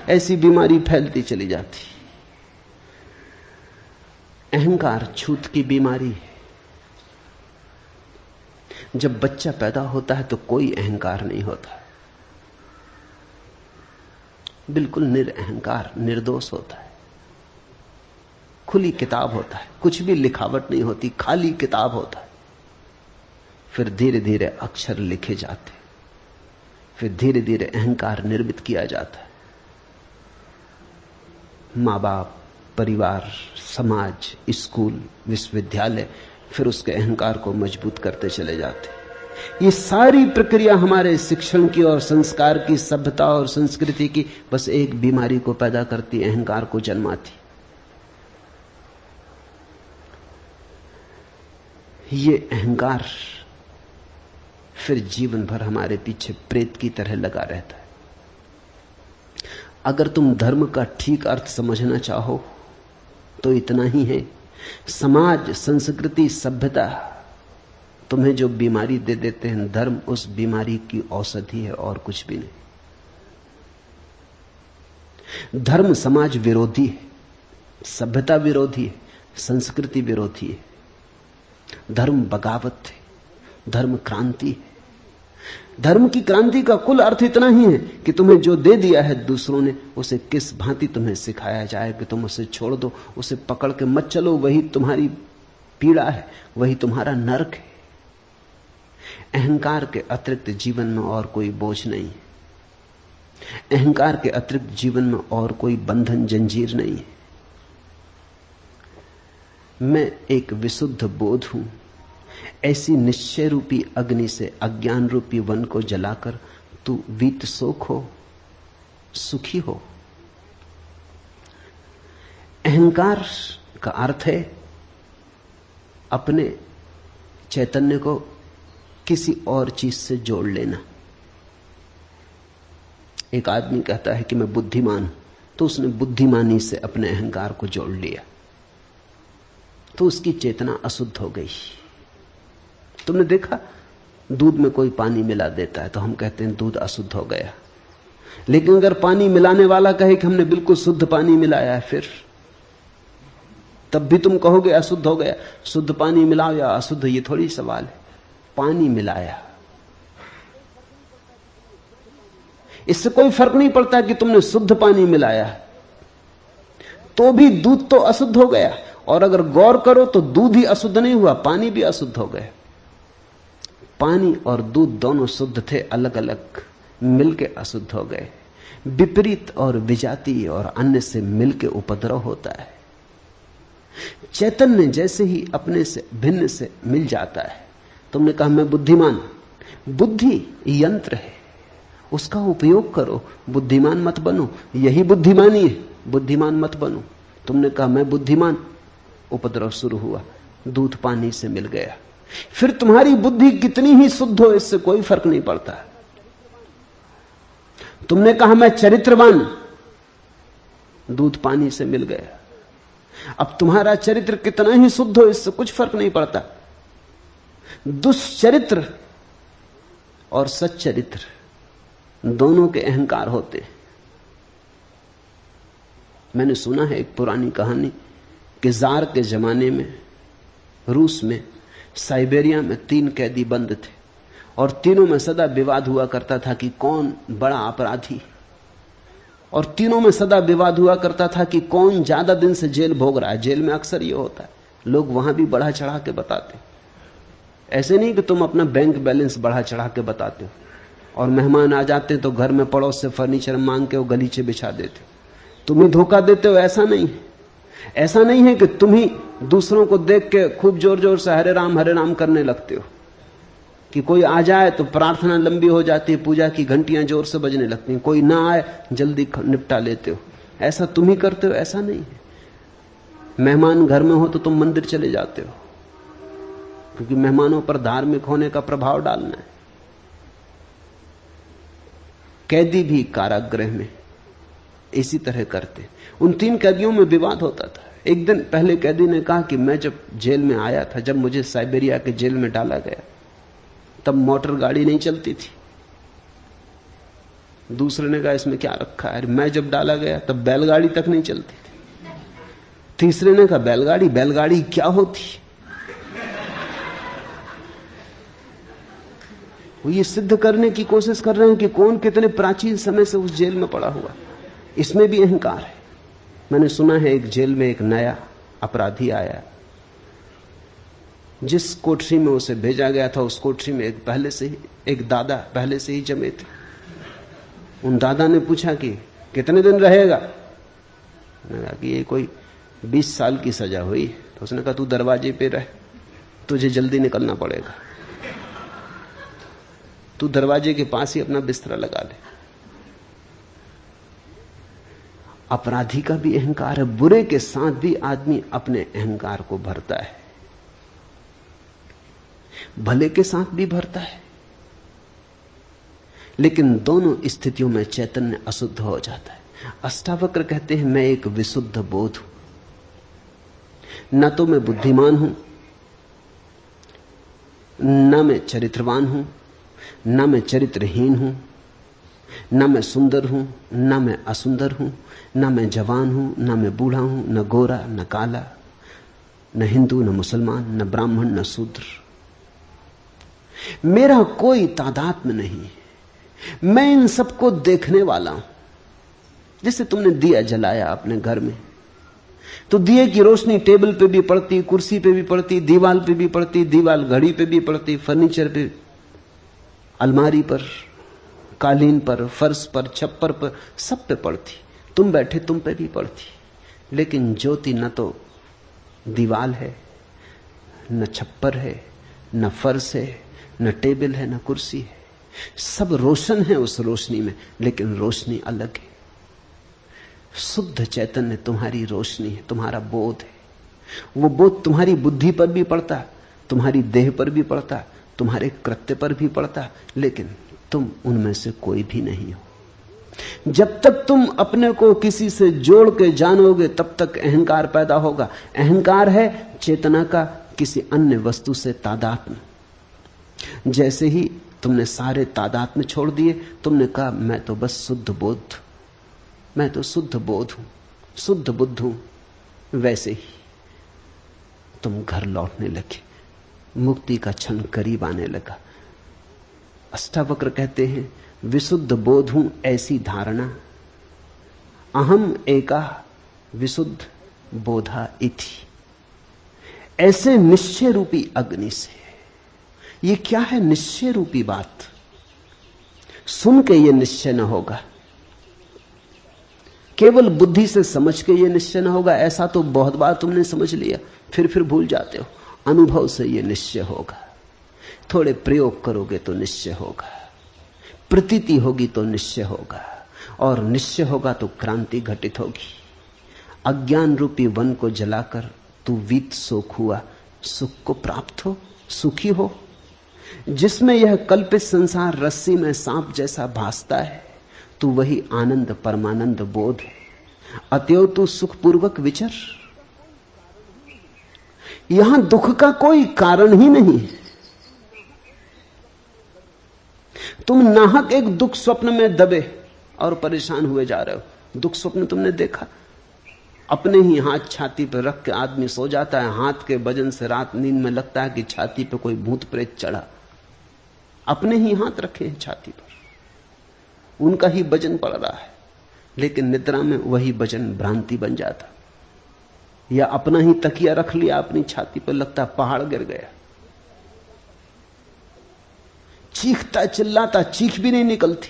S1: ऐसी बीमारी फैलती चली जाती। अहंकार छूत की बीमारी है। जब बच्चा पैदा होता है तो कोई अहंकार नहीं होता, बिल्कुल निरअहंकार, निर्दोष होता है। खुली किताब होता है, कुछ भी लिखावट नहीं होती, खाली किताब होता है। फिर धीरे धीरे अक्षर लिखे जाते, फिर धीरे धीरे अहंकार निर्मित किया जाता है। माँ बाप, परिवार, समाज, स्कूल, विश्वविद्यालय फिर उसके अहंकार को मजबूत करते चले जाते। ये सारी प्रक्रिया हमारे शिक्षण की और संस्कार की, सभ्यता और संस्कृति की बस एक बीमारी को पैदा करती, अहंकार को जन्माती। ये अहंकार फिर जीवन भर हमारे पीछे प्रेत की तरह लगा रहता है। अगर तुम धर्म का ठीक अर्थ समझना चाहो तो इतना ही है। समाज, संस्कृति, सभ्यता तुम्हें जो बीमारी दे देते हैं, धर्म उस बीमारी की औषधि है और कुछ भी नहीं। धर्म समाज विरोधी है, सभ्यता विरोधी है, संस्कृति विरोधी है। धर्म बगावत है, धर्म क्रांति है। धर्म की क्रांति का कुल अर्थ इतना ही है कि तुम्हें जो दे दिया है दूसरों ने, उसे किस भांति तुम्हें सिखाया जाए कि तुम उसे छोड़ दो, उसे पकड़ के मत चलो। वही तुम्हारी पीड़ा है, वही तुम्हारा नरक है। अहंकार के अतिरिक्त जीवन में और कोई बोझ नहीं है। अहंकार के अतिरिक्त जीवन में और कोई बंधन, जंजीर नहीं है। मैं एक विशुद्ध बोध हूं। ऐसी निश्चय रूपी अग्नि से अज्ञान रूपी वन को जलाकर तू वीत शोक हो, सुखी हो। अहंकार का अर्थ है अपने चैतन्य को किसी और चीज से जोड़ लेना। एक आदमी कहता है कि मैं बुद्धिमान हूं, तो उसने बुद्धिमानी से अपने अहंकार को जोड़ लिया, तो उसकी चेतना अशुद्ध हो गई। तुमने देखा, दूध में कोई पानी मिला देता है तो हम कहते हैं दूध अशुद्ध हो गया। लेकिन अगर पानी मिलाने वाला कहे कि हमने बिल्कुल शुद्ध पानी मिलाया है, फिर तब भी तुम कहोगे अशुद्ध हो गया। शुद्ध पानी मिलाओ या अशुद्ध, ये थोड़ी सवाल है। पानी मिलाया, इससे कोई फर्क नहीं पड़ता कि तुमने शुद्ध पानी मिलाया, तो भी दूध तो अशुद्ध हो गया। और अगर गौर करो तो दूध ही अशुद्ध नहीं हुआ, पानी भी अशुद्ध हो गया। पानी और दूध दोनों शुद्ध थे, अलग अलग मिलके अशुद्ध हो गए। विपरीत और विजातीय और अन्य से मिलके उपद्रव होता है। चैतन्य जैसे ही अपने से भिन्न से मिल जाता है। तुमने कहा मैं बुद्धिमान, बुद्धि यंत्र है, उसका उपयोग करो, बुद्धिमान मत बनो। यही बुद्धिमानी है, बुद्धिमान मत बनो। तुमने कहा मैं बुद्धिमान, उपद्रव शुरू हुआ, दूध पानी से मिल गया। फिर तुम्हारी बुद्धि कितनी ही शुद्ध हो, इससे कोई फर्क नहीं पड़ता। तुमने कहा मैं चरित्रवान, दूध पानी से मिल गया। अब तुम्हारा चरित्र कितना ही शुद्ध हो, इससे कुछ फर्क नहीं पड़ता। दुष्चरित्र और सच्चरित्र दोनों के अहंकार होते। मैंने सुना है एक पुरानी कहानी कि जार के जमाने में रूस में साइबेरिया में 3 कैदी बंद थे और तीनों में सदा विवाद हुआ करता था कि कौन बड़ा अपराधी, और तीनों में सदा विवाद हुआ करता था कि कौन ज्यादा दिन से जेल भोग रहा है। जेल में अक्सर यह होता है, लोग वहां भी बढ़ा चढ़ा के बताते। ऐसे नहीं कि तुम अपना बैंक बैलेंस बढ़ा चढ़ा के बताते हो और मेहमान आ जाते तो घर में पड़ोस से फर्नीचर मांग के वो गलीचे बिछा देते हो, तुम ही धोखा देते हो। ऐसा नहीं है। ऐसा नहीं है कि तुम ही दूसरों को देख के खूब जोर जोर से हरे राम करने लगते हो कि कोई आ जाए तो प्रार्थना लंबी हो जाती है, पूजा की घंटियां जोर से बजने लगती हैं, कोई ना आए जल्दी निपटा लेते हो। ऐसा तुम ही करते हो, ऐसा नहीं है। मेहमान घर में हो तो तुम मंदिर चले जाते हो, क्योंकि मेहमानों पर धार्मिक होने का प्रभाव डालना है। कैदी भी कारागृह में इसी तरह करते। उन 3 कैदियों में विवाद होता था। एक दिन पहले कैदी ने कहा कि मैं जब जेल में आया था, जब मुझे साइबेरिया के जेल में डाला गया, तब मोटर गाड़ी नहीं चलती थी। दूसरे ने कहा इसमें क्या रखा है, मैं जब डाला गया तब बैलगाड़ी तक नहीं चलती थी। तीसरे ने कहा बैलगाड़ी क्या होती। वो ये सिद्ध करने की कोशिश कर रहे हैं कि कौन कितने प्राचीन समय से उस जेल में पड़ा हुआ। इसमें भी अहंकार है। मैंने सुना है एक जेल में एक नया अपराधी आया, जिस कोठरी में उसे भेजा गया था उस कोठरी में एक दादा पहले से ही जमे थे। उन दादा ने पूछा कि कितने दिन रहेगा। मैंने कहा कि ये कोई 20 साल की सजा हुई। तो उसने कहा तू दरवाजे पे रह, तुझे जल्दी निकलना पड़ेगा, तू दरवाजे के पास ही अपना बिस्तरा लगा ले। अपराधी का भी अहंकार है। बुरे के साथ भी आदमी अपने अहंकार को भरता है, भले के साथ भी भरता है, लेकिन दोनों स्थितियों में चैतन्य अशुद्ध हो जाता है। अष्टावक्र कहते हैं मैं एक विशुद्ध बोध हूं, न तो मैं बुद्धिमान हूं, न मैं चरित्रवान हूं, न मैं चरित्रहीन हूं, न मैं सुंदर हूं, न मैं असुंदर हूं, न मैं जवान हूं, न मैं बूढ़ा हूं, न गोरा न काला, न हिंदू न मुसलमान, न ब्राह्मण न शूद्र। मेरा कोई तादात्म्य नहीं। मैं इन सबको देखने वाला हूं। जैसे तुमने दिया जलाया अपने घर में, तो दिए की रोशनी टेबल पे भी पड़ती, कुर्सी पे भी पड़ती, दीवार पे भी पड़ती, दीवार घड़ी पे भी पड़ती, फर्नीचर पे, अलमारी पर, कालीन पर, फर्श पर, छप्पर पर, सब पे पड़ती। तुम बैठे तुम पे भी पड़ती। लेकिन ज्योति न तो दीवार है, न छप्पर है, न फर्श है, न टेबल है, न कुर्सी है। सब रोशन है उस रोशनी में, लेकिन रोशनी अलग है। शुद्ध चैतन्य तुम्हारी रोशनी है, तुम्हारा बोध है। वो बोध तुम्हारी बुद्धि पर भी पड़ता, तुम्हारी देह पर भी पड़ता, तुम्हारे कृत्य पर भी पड़ता, लेकिन तुम उनमें से कोई भी नहीं हो। जब तक तुम अपने को किसी से जोड़ के जानोगे तब तक अहंकार पैदा होगा। अहंकार है चेतना का किसी अन्य वस्तु से तादात्म्य। जैसे ही तुमने सारे तादात्म्य छोड़ दिए, तुमने कहा मैं तो बस शुद्ध बोध, मैं तो शुद्ध बोध हूं, शुद्ध बुद्ध हूं, वैसे ही तुम घर लौटने लगे, मुक्ति का क्षण करीब आने लगा। अष्टावक्र कहते हैं विशुद्ध बोध हूं ऐसी धारणा, अहम एका विशुद्ध बोधा इति। ऐसे निश्चय रूपी अग्नि से। ये क्या है निश्चय रूपी बात? सुन के ये निश्चय न होगा, केवल बुद्धि से समझ के ये निश्चय न होगा। ऐसा तो बहुत बार तुमने समझ लिया, फिर भूल जाते हो। अनुभव से ये निश्चय होगा, थोड़े प्रयोग करोगे तो निश्चय होगा, प्रतीति होगी तो निश्चय होगा, और निश्चय होगा तो क्रांति घटित होगी। अज्ञान रूपी वन को जलाकर तू वीत सोख हुआ, सुख को प्राप्त हो, सुखी हो। जिसमें यह कल्पित संसार रस्सी में सांप जैसा भासता है, तू वही आनंद परमानंद बोध है। अतएव तू सुखपूर्वक विचर। यहां दुख का कोई कारण ही नहीं। तुम नाहक एक दुख स्वप्न में दबे और परेशान हुए जा रहे हो। दुख स्वप्न तुमने देखा? अपने ही हाथ छाती पर रख के आदमी सो जाता है, हाथ के वजन से रात नींद में लगता है कि छाती पे कोई भूत प्रेत चढ़ा। अपने ही हाथ रखे हैं छाती पर, उनका ही वजन पड़ रहा है, लेकिन निद्रा में वही वजन भ्रांति बन जाता। या अपना ही तकिया रख लिया अपनी छाती पर, लगता पहाड़ गिर गया। चीखता चिल्लाता, चीख भी नहीं निकलती।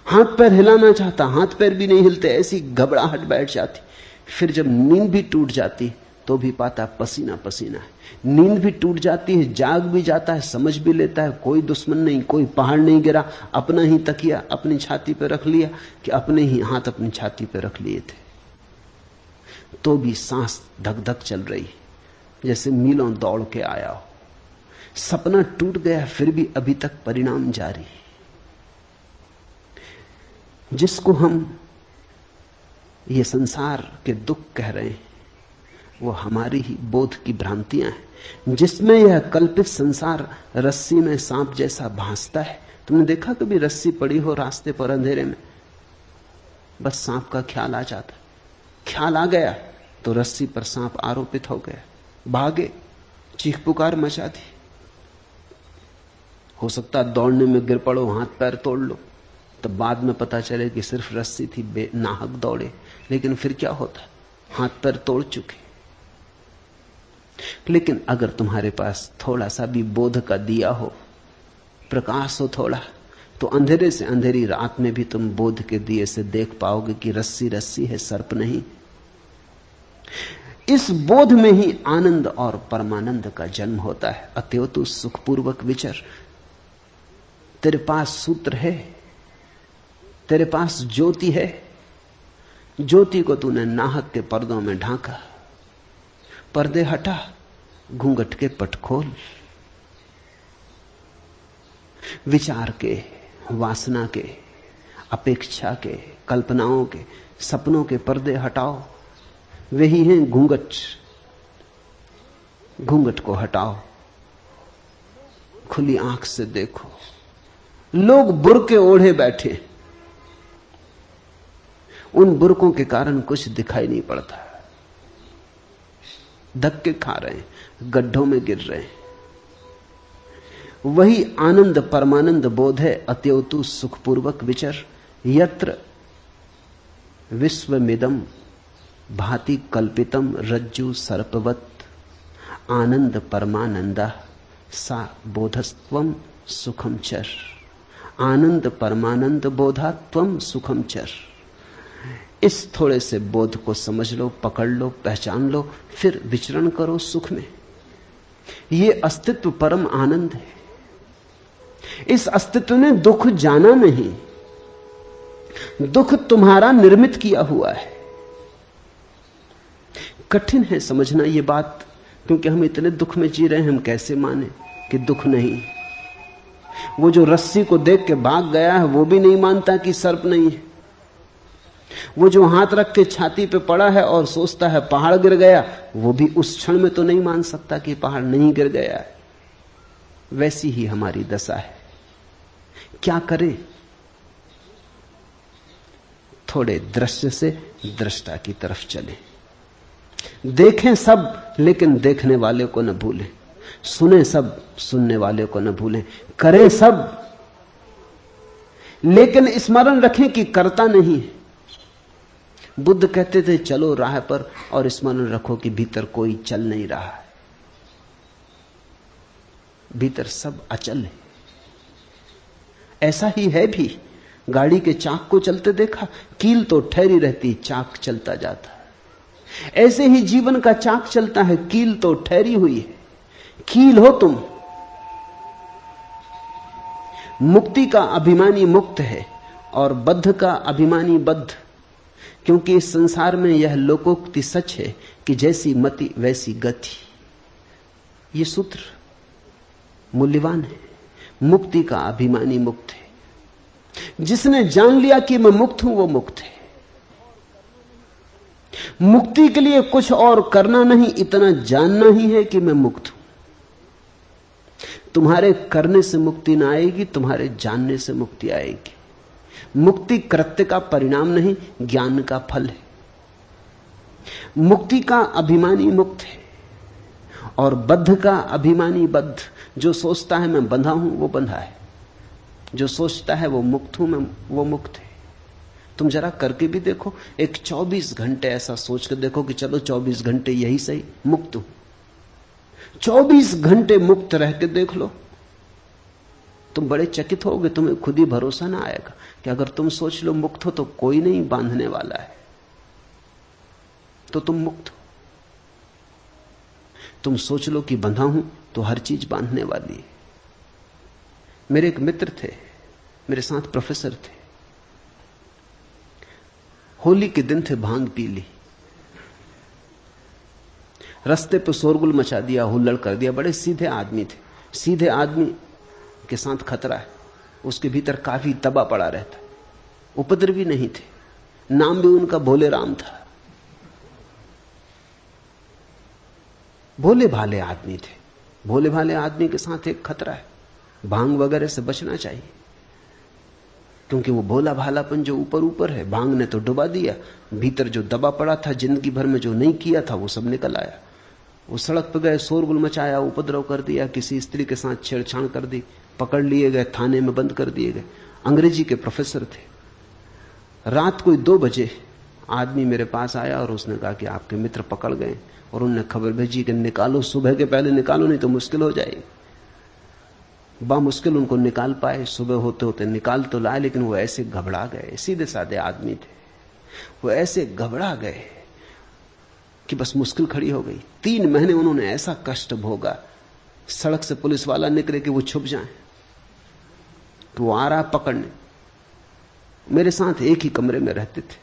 S1: हाथ पैर हिलाना चाहता, हाथ पैर भी नहीं हिलते, ऐसी घबराहट बैठ जाती। फिर जब नींद भी टूट जाती तो भी पाता पसीना पसीना है। नींद भी टूट जाती है, जाग भी जाता है, समझ भी लेता है कोई दुश्मन नहीं, कोई पहाड़ नहीं गिरा, अपना ही तकिया अपनी छाती पर रख लिया कि अपने ही हाथ अपनी छाती पर रख लिए थे। तो भी सांस धक धक चल रही, जैसे मीलों दौड़ के आया हो। सपना टूट गया, फिर भी अभी तक परिणाम जारी। जिसको हम ये संसार के दुख कह रहे हैं, वो हमारी ही बोध की भ्रांतियां हैं, जिसमें यह कल्पित संसार रस्सी में सांप जैसा भासता है। तुमने देखा कभी रस्सी पड़ी हो रास्ते पर अंधेरे में, बस सांप का ख्याल आ जाता, ख्याल आ गया तो रस्सी पर सांप आरोपित हो गया, भागे, चीख पुकार मचा दी। हो सकता है दौड़ने में गिर पड़ो, हाथ पैर तोड़ लो, तो बाद में पता चले कि सिर्फ रस्सी थी, नाहक दौड़े। लेकिन फिर क्या होता, हाथ पैर तोड़ चुके। लेकिन अगर तुम्हारे पास थोड़ा सा भी बोध का दिया हो, प्रकाश हो थोड़ा, तो अंधेरे से अंधेरी रात में भी तुम बोध के दिए से देख पाओगे कि रस्सी रस्सी है, सर्प नहीं। इस बोध में ही आनंद और परमानंद का जन्म होता है। अतएव तू सुखपूर्वक विचर। तेरे पास सूत्र है, तेरे पास ज्योति है। ज्योति को तूने नाहक के पर्दों में ढांका, पर्दे हटा, घूंघट के पट खोल। विचार के, वासना के, अपेक्षा के, कल्पनाओं के, सपनों के पर्दे हटाओ। वही हैं घूंघट। घूंघट को हटाओ, खुली आंख से देखो। लोग बुर्के ओढ़े बैठे, उन बुर्कों के कारण कुछ दिखाई नहीं पड़ता, धक्के खा रहे हैं, गड्ढों में गिर रहे हैं। वही आनंद परमानंद बोध है। अतएव तू सुखपूर्वक विचर। यत्र विश्वमिदं भाति कल्पितम रज्जु सर्पवत, आनंद परमानंदा सा बोधस्त्वम सुखम चर। आनंद परमानंद बोधा त्वम सुखम चर। इस थोड़े से बोध को समझ लो, पकड़ लो, पहचान लो, फिर विचरण करो सुख में। ये अस्तित्व परम आनंद है। इस अस्तित्व ने दुख जाना नहीं, दुख तुम्हारा निर्मित किया हुआ है। कठिन है समझना ये बात, क्योंकि हम इतने दुख में जी रहे हैं, हम कैसे माने कि दुख नहीं। वो जो रस्सी को देख के भाग गया है, वो भी नहीं मानता कि सर्प नहीं है। वो जो हाथ रख के छाती पे पड़ा है और सोचता है पहाड़ गिर गया, वो भी उस क्षण में तो नहीं मान सकता कि पहाड़ नहीं गिर गया है। वैसी ही हमारी दशा है। क्या करें? थोड़े दृश्य से दृष्टा की तरफ चलें। देखें सब, लेकिन देखने वाले को न भूलें। सुने सब, सुनने वाले को न भूलें। करें सब, लेकिन स्मरण रखें कि करता नहीं है। बुद्ध कहते थे चलो राह पर, और स्मरण रखो कि भीतर कोई चल नहीं रहा है। भीतर सब अचल है। ऐसा ही है भी। गाड़ी के चाक को चलते देखा, कील तो ठहरी रहती, चाक चलता जाता है। ऐसे ही जीवन का चाक चलता है, कील तो ठहरी हुई है। कील हो तुम। मुक्ति का अभिमानी मुक्त है और बद्ध का अभिमानी बद्ध, क्योंकि इस संसार में यह लोकोक्ति सच है कि जैसी मति वैसी गति। ये सूत्र मूल्यवान है। मुक्ति का अभिमानी मुक्त है। जिसने जान लिया कि मैं मुक्त हूं, वो मुक्त है। मुक्ति के लिए कुछ और करना नहीं, इतना जानना ही है कि मैं मुक्त हूं। तुम्हारे करने से मुक्ति ना आएगी, तुम्हारे जानने से मुक्ति आएगी। मुक्ति कृत्य का परिणाम नहीं, ज्ञान का फल है। मुक्ति का अभिमानी मुक्त है और बद्ध का अभिमानी बद्ध। जो सोचता है मैं बंधा हूं, वो बंधा है। जो सोचता है वो मुक्त हूं, मैं, वो मुक्त है। तुम जरा करके भी देखो, एक 24 घंटे ऐसा सोच कर देखो कि चलो 24 घंटे यही सही, मुक्त हूं। 24 घंटे मुक्त रह के देख लो, तुम बड़े चकित होगे। तुम्हें खुद ही भरोसा ना आएगा कि अगर तुम सोच लो मुक्त हो तो कोई नहीं बांधने वाला है, तो तुम मुक्त हो। तुम सोच लो कि बंधा हूं तो हर चीज बांधने वाली है। मेरे एक मित्र थे, मेरे साथ प्रोफेसर थे। होली के दिन थे, भांग पी ली, रास्ते पे शोरगुल मचा दिया, हुल्लड़ कर दिया। बड़े सीधे आदमी थे। सीधे आदमी के साथ खतरा है, उसके भीतर काफी दबा पड़ा रहता। उपद्रवी नहीं थे, नाम भी उनका भोले राम था। भोले भाले आदमी थे। भोले भाले आदमी के साथ एक खतरा है, भांग वगैरह से बचना चाहिए, क्योंकि वो भोला भालापन जो ऊपर ऊपर है, भांग ने तो डुबा दिया। भीतर जो दबा पड़ा था, जिंदगी भर में जो नहीं किया था, वो सब निकल आया। वो सड़क पर गए, शोरगुल मचाया, उपद्रव कर दिया, किसी स्त्री के साथ छेड़छाड़ कर दी, पकड़ लिए गए, थाने में बंद कर दिए गए। अंग्रेजी के प्रोफेसर थे। रात कोई 2 बजे आदमी मेरे पास आया और उसने कहा कि आपके मित्र पकड़ गए, और उन्होंने खबर भेजी कि निकालो, सुबह के पहले निकालो, नहीं तो मुश्किल हो जाएगी। बामुश्किल उनको निकाल पाए। सुबह होते होते निकाल तो लाए, लेकिन वो ऐसे घबरा गए। सीधे साधे आदमी थे, वो ऐसे घबरा गए कि बस मुश्किल खड़ी हो गई। 3 महीने उन्होंने ऐसा कष्ट भोगा। सड़क से पुलिस वाला निकले कि वो छुप जाए, तो वो आ रहा पकड़ने। मेरे साथ एक ही कमरे में रहते थे।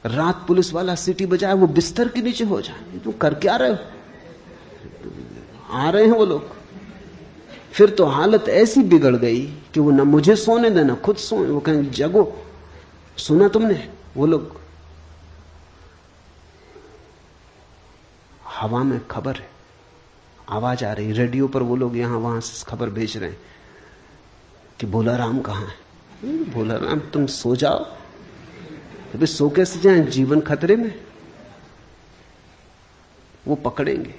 S1: रात पुलिस वाला सीटी बजाए, वो बिस्तर के नीचे हो जाए। तुम कर क्या रहे हो? आ रहे हैं वो लोग। फिर तो हालत ऐसी बिगड़ गई कि वो न मुझे सोने देना, खुद सोए। वो कहें जगो, सुना तुमने? वो लोग, हवा में खबर है, आवाज आ रही, रेडियो पर वो लोग यहां वहां से खबर भेज रहे हैं कि भोला राम कहां है। भोला राम, तुम सो जाओ। अभी सो कैसे जाएं, जीवन खतरे में। वो पकड़ेंगे,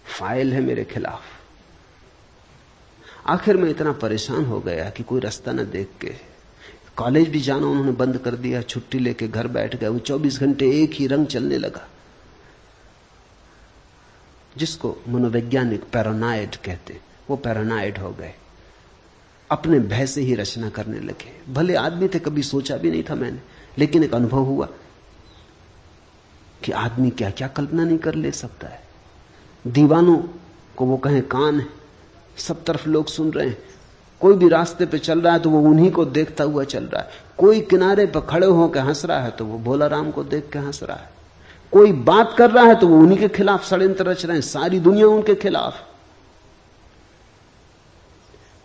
S1: फाइल है मेरे खिलाफ। आखिर में इतना परेशान हो गया कि कोई रास्ता न देख के कॉलेज भी जाना उन्होंने बंद कर दिया। छुट्टी लेके घर बैठ गए। वो 24 घंटे एक ही रंग चलने लगा, जिसको मनोवैज्ञानिक पैरानॉइड कहते। वो पैरानॉइड हो गए, अपने भय से ही रचना करने लगे। भले आदमी थे, कभी सोचा भी नहीं था मैंने, लेकिन एक अनुभव हुआ कि आदमी क्या क्या कल्पना नहीं कर ले सकता है। दीवानों को वो कहें कान है, सब तरफ लोग सुन रहे हैं। कोई भी रास्ते पे चल रहा है तो वो उन्हीं को देखता हुआ चल रहा है। कोई किनारे पर खड़े होकर हंस रहा है तो वो भोला राम को देख के हंस रहा है। कोई बात कर रहा है तो वो उन्हीं के खिलाफ षड्यंत्र रच रहे हैं। सारी दुनिया उनके खिलाफ।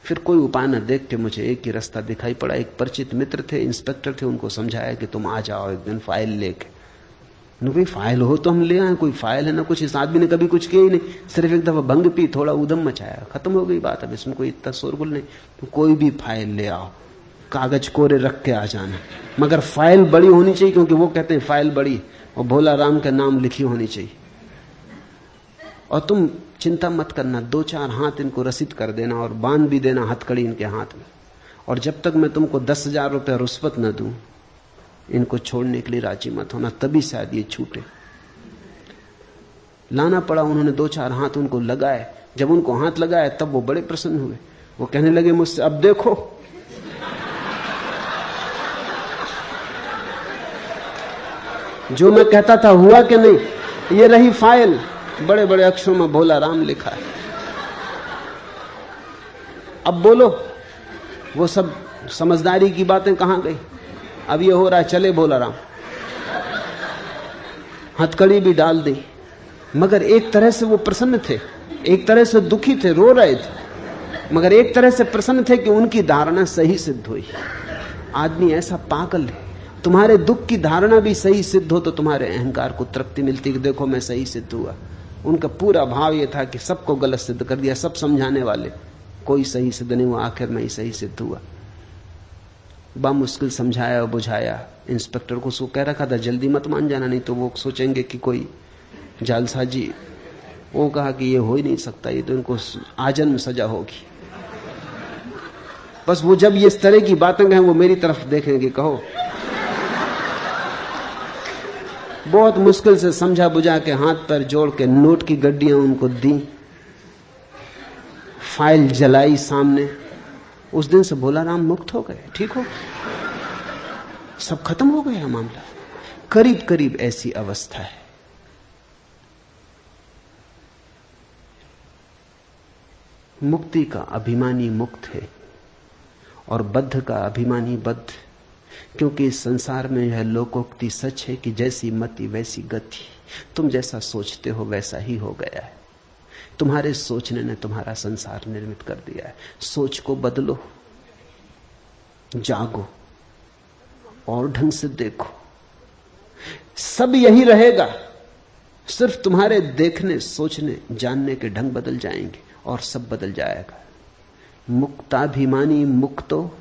S1: फिर कोई उपाय न देख के मुझे एक ही रास्ता दिखाई पड़ा। एक परिचित मित्र थे, इंस्पेक्टर थे, उनको समझाया कि तुम आ जाओ एक दिन फाइल लेके। भाई फाइल हो तो हम ले आए, कोई फाइल है ना कुछ। इस आदमी ने कभी कुछ किया ही नहीं, सिर्फ एक दफा भंग पी, थोड़ा उदम मचाया, खत्म हो गई बात। अब इसमें कोई इतना शोरगुल नहीं। तो कोई भी फाइल ले आओ, कागज कोरे रख के आ जाना, मगर फाइल बड़ी होनी चाहिए, क्योंकि वो कहते हैं फाइल बड़ी और भोला राम का नाम लिखी होनी चाहिए। और तुम चिंता मत करना, 2-4 हाथ इनको रसीद कर देना और बांध भी देना हथकड़ी इनके हाथ में। और जब तक मैं तुमको 10,000 रुपया रुस्वत न दूं, इनको छोड़ने के लिए राजी मत होना, तभी शायद ये छूटे। लाना पड़ा, उन्होंने 2-4 हाथ उनको लगाए। जब उनको हाथ लगाए तब वो बड़े प्रसन्न हुए। वो कहने लगे मुझसे, अब देखो जो मैं कहता था हुआ कि नहीं, ये रही फाइल, बड़े बड़े अक्षरों में भोला राम लिखा है। अब बोलो, वो सब समझदारी की बातें कहां गई? अब ये हो रहा है, चले भोला राम, हथकड़ी भी डाल दी। मगर एक तरह से वो प्रसन्न थे, एक तरह से दुखी थे, रो रहे थे, मगर एक तरह से प्रसन्न थे कि उनकी धारणा सही सिद्ध हुई। आदमी ऐसा पागल है, तुम्हारे दुख की धारणा भी सही सिद्ध हो तो तुम्हारे अहंकार को तृप्ति मिलती कि देखो मैं सही सिद्ध हुआ। उनका पूरा भाव यह था कि सबको गलत सिद्ध कर दिया, सब समझाने वाले, कोई सही सिद्ध नहीं हुआ, आखिर में ही सही सिद्ध हुआ। बा मुश्किल समझाया और बुझाया। इंस्पेक्टर को सो कह रखा था जल्दी मत मान जाना, नहीं तो वो सोचेंगे कि कोई जालसाजी। वो कहा कि ये हो ही नहीं सकता, ये तो इनको आजन्म सजा होगी। बस वो जब ये इस तरह की बातें कहें वो मेरी तरफ देखेंगे, कहो। बहुत मुश्किल से समझा बुझा के हाथ पैर जोड़ के नोट की गड्डियां उनको दी, फाइल जलाई सामने। उस दिन से भोला राम मुक्त हो गए, ठीक हो, सब खत्म हो गया मामला। करीब करीब ऐसी अवस्था है। मुक्ति का अभिमानी मुक्त है और बद्ध का अभिमानी बद्ध, क्योंकि इस संसार में यह लोकोक्ति सच है कि जैसी मति वैसी गति। तुम जैसा सोचते हो वैसा ही हो गया है। तुम्हारे सोचने ने तुम्हारा संसार निर्मित कर दिया है। सोच को बदलो, जागो और ढंग से देखो, सब यही रहेगा। सिर्फ तुम्हारे देखने, सोचने, जानने के ढंग बदल जाएंगे और सब बदल जाएगा। मुक्ताभिमानी मुक्तो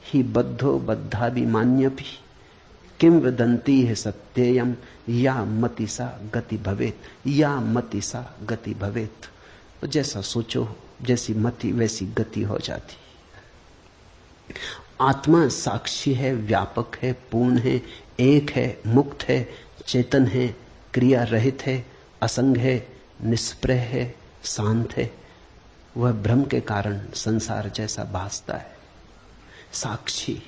S1: ही बद्धो बद्धाभिमान्यपि किम वदन्ति है सत्ययम या मतिसा गति भवेत, या मतिसा गति भवेत। तो जैसा सोचो, जैसी मति वैसी गति हो जाती। आत्मा साक्षी है, व्यापक है, पूर्ण है, एक है, मुक्त है, चेतन है, क्रिया रहित है, असंग है, निष्प्रह है, शांत है। वह भ्रम के कारण संसार जैसा भासता है। साक्षी,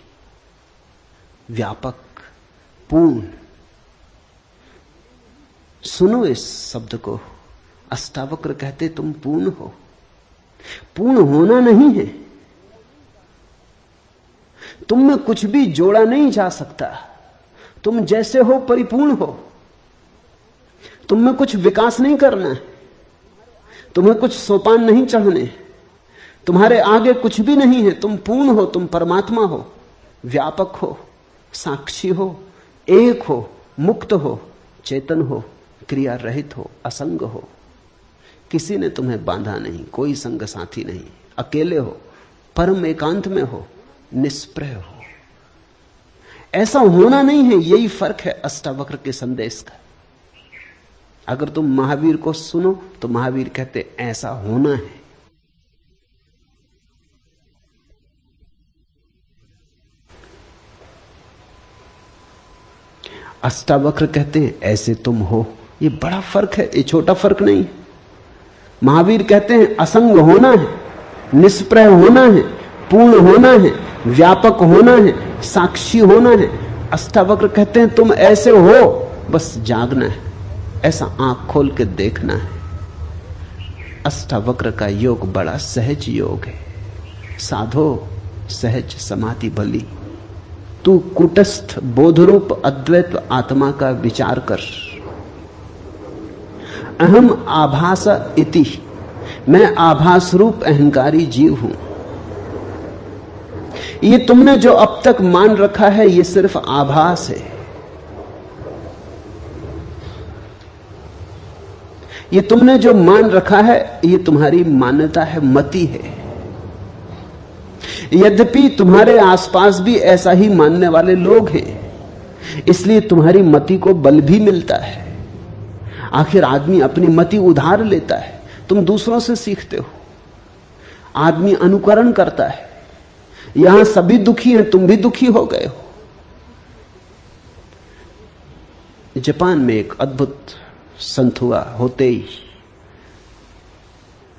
S1: व्यापक, पूर्ण। सुनो इस शब्द को, अष्टावक्र कहते तुम पूर्ण हो। पूर्ण होना नहीं है, तुम में कुछ भी जोड़ा नहीं जा सकता। तुम जैसे हो परिपूर्ण हो। तुम में कुछ विकास नहीं करना है, तुम्हें कुछ सोपान नहीं चढ़ने, तुम्हारे आगे कुछ भी नहीं है। तुम पूर्ण हो, तुम परमात्मा हो, व्यापक हो, साक्षी हो, एक हो, मुक्त हो, चेतन हो, क्रिया रहित हो, असंग हो। किसी ने तुम्हें बांधा नहीं, कोई संग साथी नहीं, अकेले हो, परम एकांत में हो, निष्प्रह हो। ऐसा होना नहीं है, यही फर्क है अष्टावक्र के संदेश का। अगर तुम महावीर को सुनो तो महावीर कहते ऐसा होना है। अष्टावक्र कहते हैं ऐसे तुम हो। ये बड़ा फर्क है, ये छोटा फर्क नहीं। महावीर कहते हैं असंग होना है, निष्प्रह होना है, पूर्ण होना है, व्यापक होना है, साक्षी होना है। अष्टावक्र कहते हैं तुम ऐसे हो, बस जागना है, ऐसा आंख खोल के देखना है। अष्टावक्र का योग बड़ा सहज योग है। साधो सहज समाधि भली, तू कूटस्थ बोधरूप अद्वैत आत्मा का विचार कर। अहम आभास इति, मैं आभास रूप अहंकारी जीव हूं। ये तुमने जो अब तक मान रखा है ये सिर्फ आभास है। ये तुमने जो मान रखा है ये तुम्हारी मान्यता है, मति है। यद्यपि तुम्हारे आसपास भी ऐसा ही मानने वाले लोग हैं, इसलिए तुम्हारी मति को बल भी मिलता है। आखिर आदमी अपनी मति उधार लेता है, तुम दूसरों से सीखते हो। आदमी अनुकरण करता है। यहां सभी दुखी हैं, तुम भी दुखी हो गए हो। जापान में एक अद्भुत संत हुआ, होते ही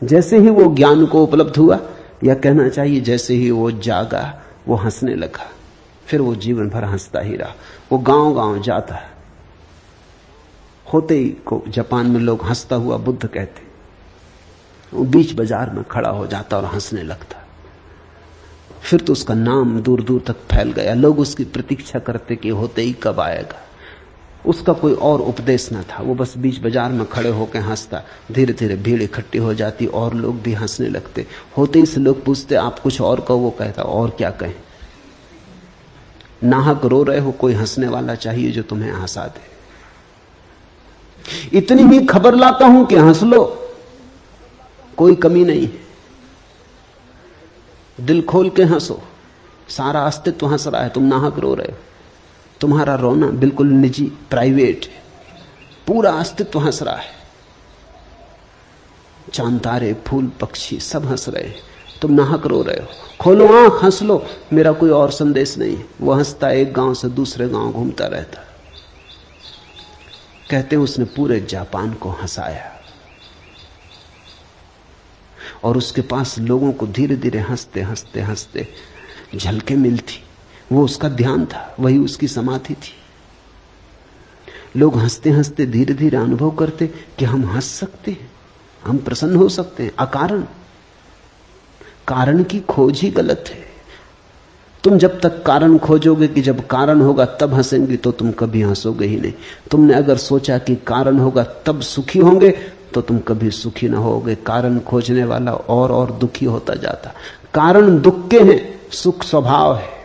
S1: जैसे ही वो ज्ञान को उपलब्ध हुआ, या कहना चाहिए जैसे ही वो जागा, वो हंसने लगा। फिर वो जीवन भर हंसता ही रहा। वो गांव गांव जाता है, होते ही को जापान में लोग हंसता हुआ बुद्ध कहते। वो बीच बाजार में खड़ा हो जाता और हंसने लगता। फिर तो उसका नाम दूर दूर तक फैल गया। लोग उसकी प्रतीक्षा करते कि होते ही कब आएगा। उसका कोई और उपदेश न था, वो बस बीच बाजार में खड़े होकर हंसता। धीरे धीरे भीड़ इकट्ठी हो जाती और लोग भी हंसने लगते। होते ही से लोग पूछते आप कुछ और कहो, वो कहता और क्या कहें, नाहक रो रहे हो, कोई हंसने वाला चाहिए जो तुम्हें हंसा दे। इतनी ही खबर लाता हूं कि हंस लो, कोई कमी नहीं है। दिल खोल के हंसो, सारा अस्तित्व हंस रहा है, तुम नाहक रो रहे हो। तुम्हारा रोना बिल्कुल निजी, प्राइवेट है, पूरा अस्तित्व हंस रहा है। चांद तारे फूल पक्षी सब हंस रहे हैं, तुम नाहक रो रहे हो। खोलो आंख, हंस लो, मेरा कोई और संदेश नहीं है। वो हंसता एक गांव से दूसरे गांव घूमता रहता। कहते उसने पूरे जापान को हंसाया और उसके पास लोगों को धीरे धीरे हंसते हंसते हंसते झलकें मिलती। वो उसका ध्यान था, वही उसकी समाधि थी। लोग हंसते हंसते धीरे धीरे अनुभव करते कि हम हंस सकते हैं, हम प्रसन्न हो सकते हैं अकारण। कारण की खोज ही गलत है। तुम जब तक कारण खोजोगे कि जब कारण होगा तब हंसेंगे, तो तुम कभी हंसोगे ही नहीं। तुमने अगर सोचा कि कारण होगा तब सुखी होंगे, तो तुम कभी सुखी ना होगे। कारण खोजने वाला और दुखी होता जाता। कारण दुख के हैं, सुख स्वभाव है।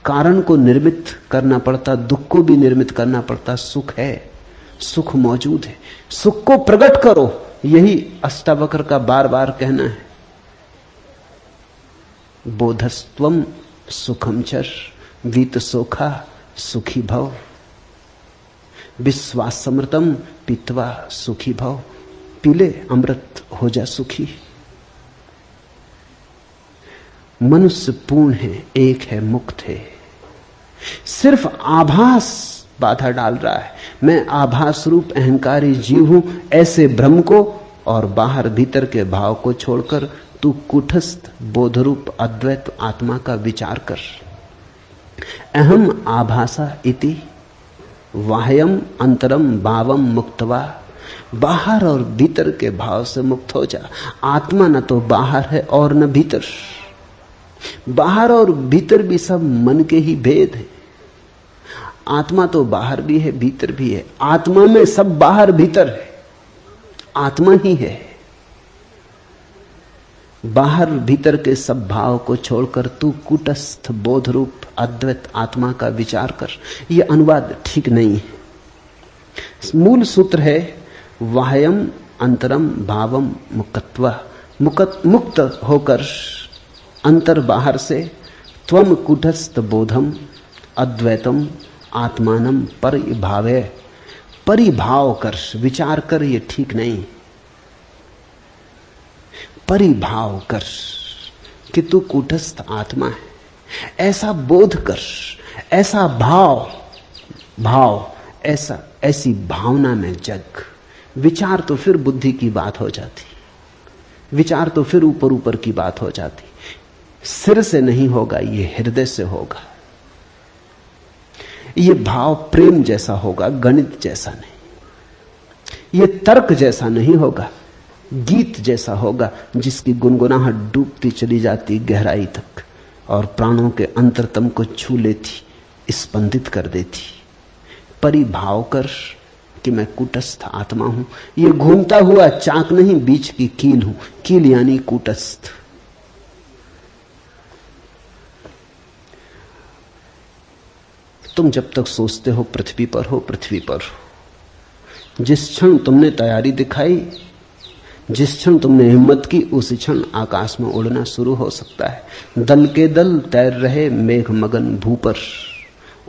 S1: कारण को निर्मित करना पड़ता, दुख को भी निर्मित करना पड़ता। सुख है, सुख मौजूद है, सुख को प्रकट करो, यही अष्टावक्र का बार बार कहना है। बोधस्त्वम सुखम चर वीत सोखा सुखी भव, विश्वासमृतम पीत्वा सुखी भव। पीले अमृत हो जा सुखी। मनुष्य पूर्ण है, एक है, मुक्त है। सिर्फ आभास बाधा डाल रहा है। मैं आभास रूप अहंकारी जीव हूं, ऐसे भ्रम को और बाहर भीतर के भाव को छोड़कर तू कुटस्थ बोधरूप अद्वैत आत्मा का विचार कर। अहम आभासा इति वाह्यम अंतरम भावम मुक्तवा। बाहर और भीतर के भाव से मुक्त हो जा। आत्मा न तो बाहर है और न भीतर। बाहर और भीतर भी सब मन के ही भेद है। आत्मा तो बाहर भी है, भीतर भी है। आत्मा में सब बाहर भीतर है, आत्मा ही है। बाहर भीतर के सब भाव को छोड़कर तू कुटस्थ बोध रूप अद्वैत आत्मा का विचार कर। यह अनुवाद ठीक नहीं है। मूल सूत्र है वाह्यम अंतरम भावम मुक्तवा। मुक्त होकर अंतर बाहर से त्वम कुटस्थ बोधम अद्वैतम आत्मानम परिभावे। परिभाव कर, विचार कर, ये ठीक नहीं। परिभाव कर कि तू कूटस्थ आत्मा है, ऐसा बोध कर, ऐसा भाव ऐसी भावना में जग। विचार तो फिर बुद्धि की बात हो जाती, विचार तो फिर ऊपर ऊपर की बात हो जाती। सिर से नहीं होगा, ये हृदय से होगा। ये भाव प्रेम जैसा होगा, गणित जैसा नहीं। ये तर्क जैसा नहीं होगा, गीत जैसा होगा जिसकी गुनगुनाहट डूबती चली जाती गहराई तक और प्राणों के अंतरतम को छू लेती, स्पंदित कर देती। परिभाव कर कि मैं कूटस्थ आत्मा हूं। ये घूमता हुआ चाक नहीं, बीच की कील हूं। कील यानी कूटस्थ। तुम जब तक सोचते हो पृथ्वी पर हो, पृथ्वी पर हो। जिस क्षण तुमने तैयारी दिखाई, जिस क्षण तुमने हिम्मत की, उस क्षण आकाश में उड़ना शुरू हो सकता है। दल के दल तैर रहे मेघ मगन भू पर,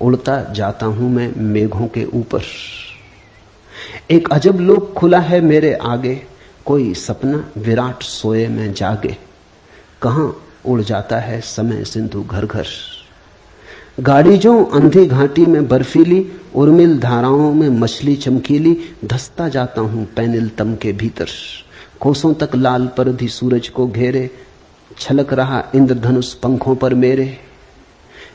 S1: उड़ता जाता हूं मैं मेघों के ऊपर। एक अजब लोक खुला है मेरे आगे, कोई सपना विराट सोए में जागे। कहां उड़ जाता है समय सिंधु घर घर। गाड़ी जो अंधी घाटी में बर्फीली, उर्मिल धाराओं में मछली चमकीली। धसता जाता हूं पैनिल तम के भीतर, कोसों तक लाल परधी सूरज को घेरे। छलक रहा इंद्रधनुष पंखों पर मेरे,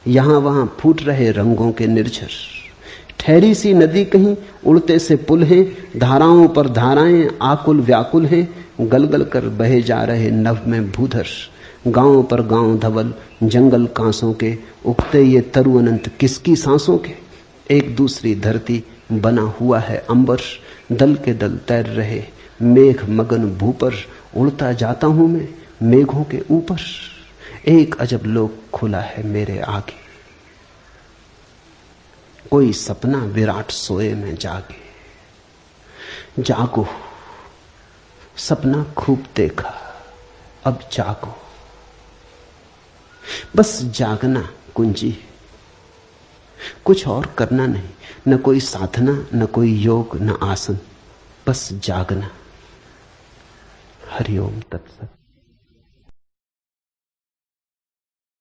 S1: यहां वहां फूट रहे रंगों के निर्झर। ठहरी सी नदी कहीं, उड़ते से पुल हैं, धाराओं पर धाराएं आकुल व्याकुल हैं। गलगल कर बहे जा रहे नभ में भूधर। गांव पर गांव धवल, जंगल कांसों के, उगते ये तरु अनंत किसकी सांसों के। एक दूसरी धरती बना हुआ है अंबर, दल के दल तैर रहे मेघ मगन भू पर। उड़ता जाता हूं मैं मेघों के ऊपर। एक अजब लोक खुला है मेरे आगे, कोई सपना विराट सोए में जागे। जागो, सपना खूब देखा, अब जागो। बस जागना कुंजी, कुछ और करना नहीं। न कोई साधना, न कोई योग, न आसन, बस जागना। हरिओम तत्सत।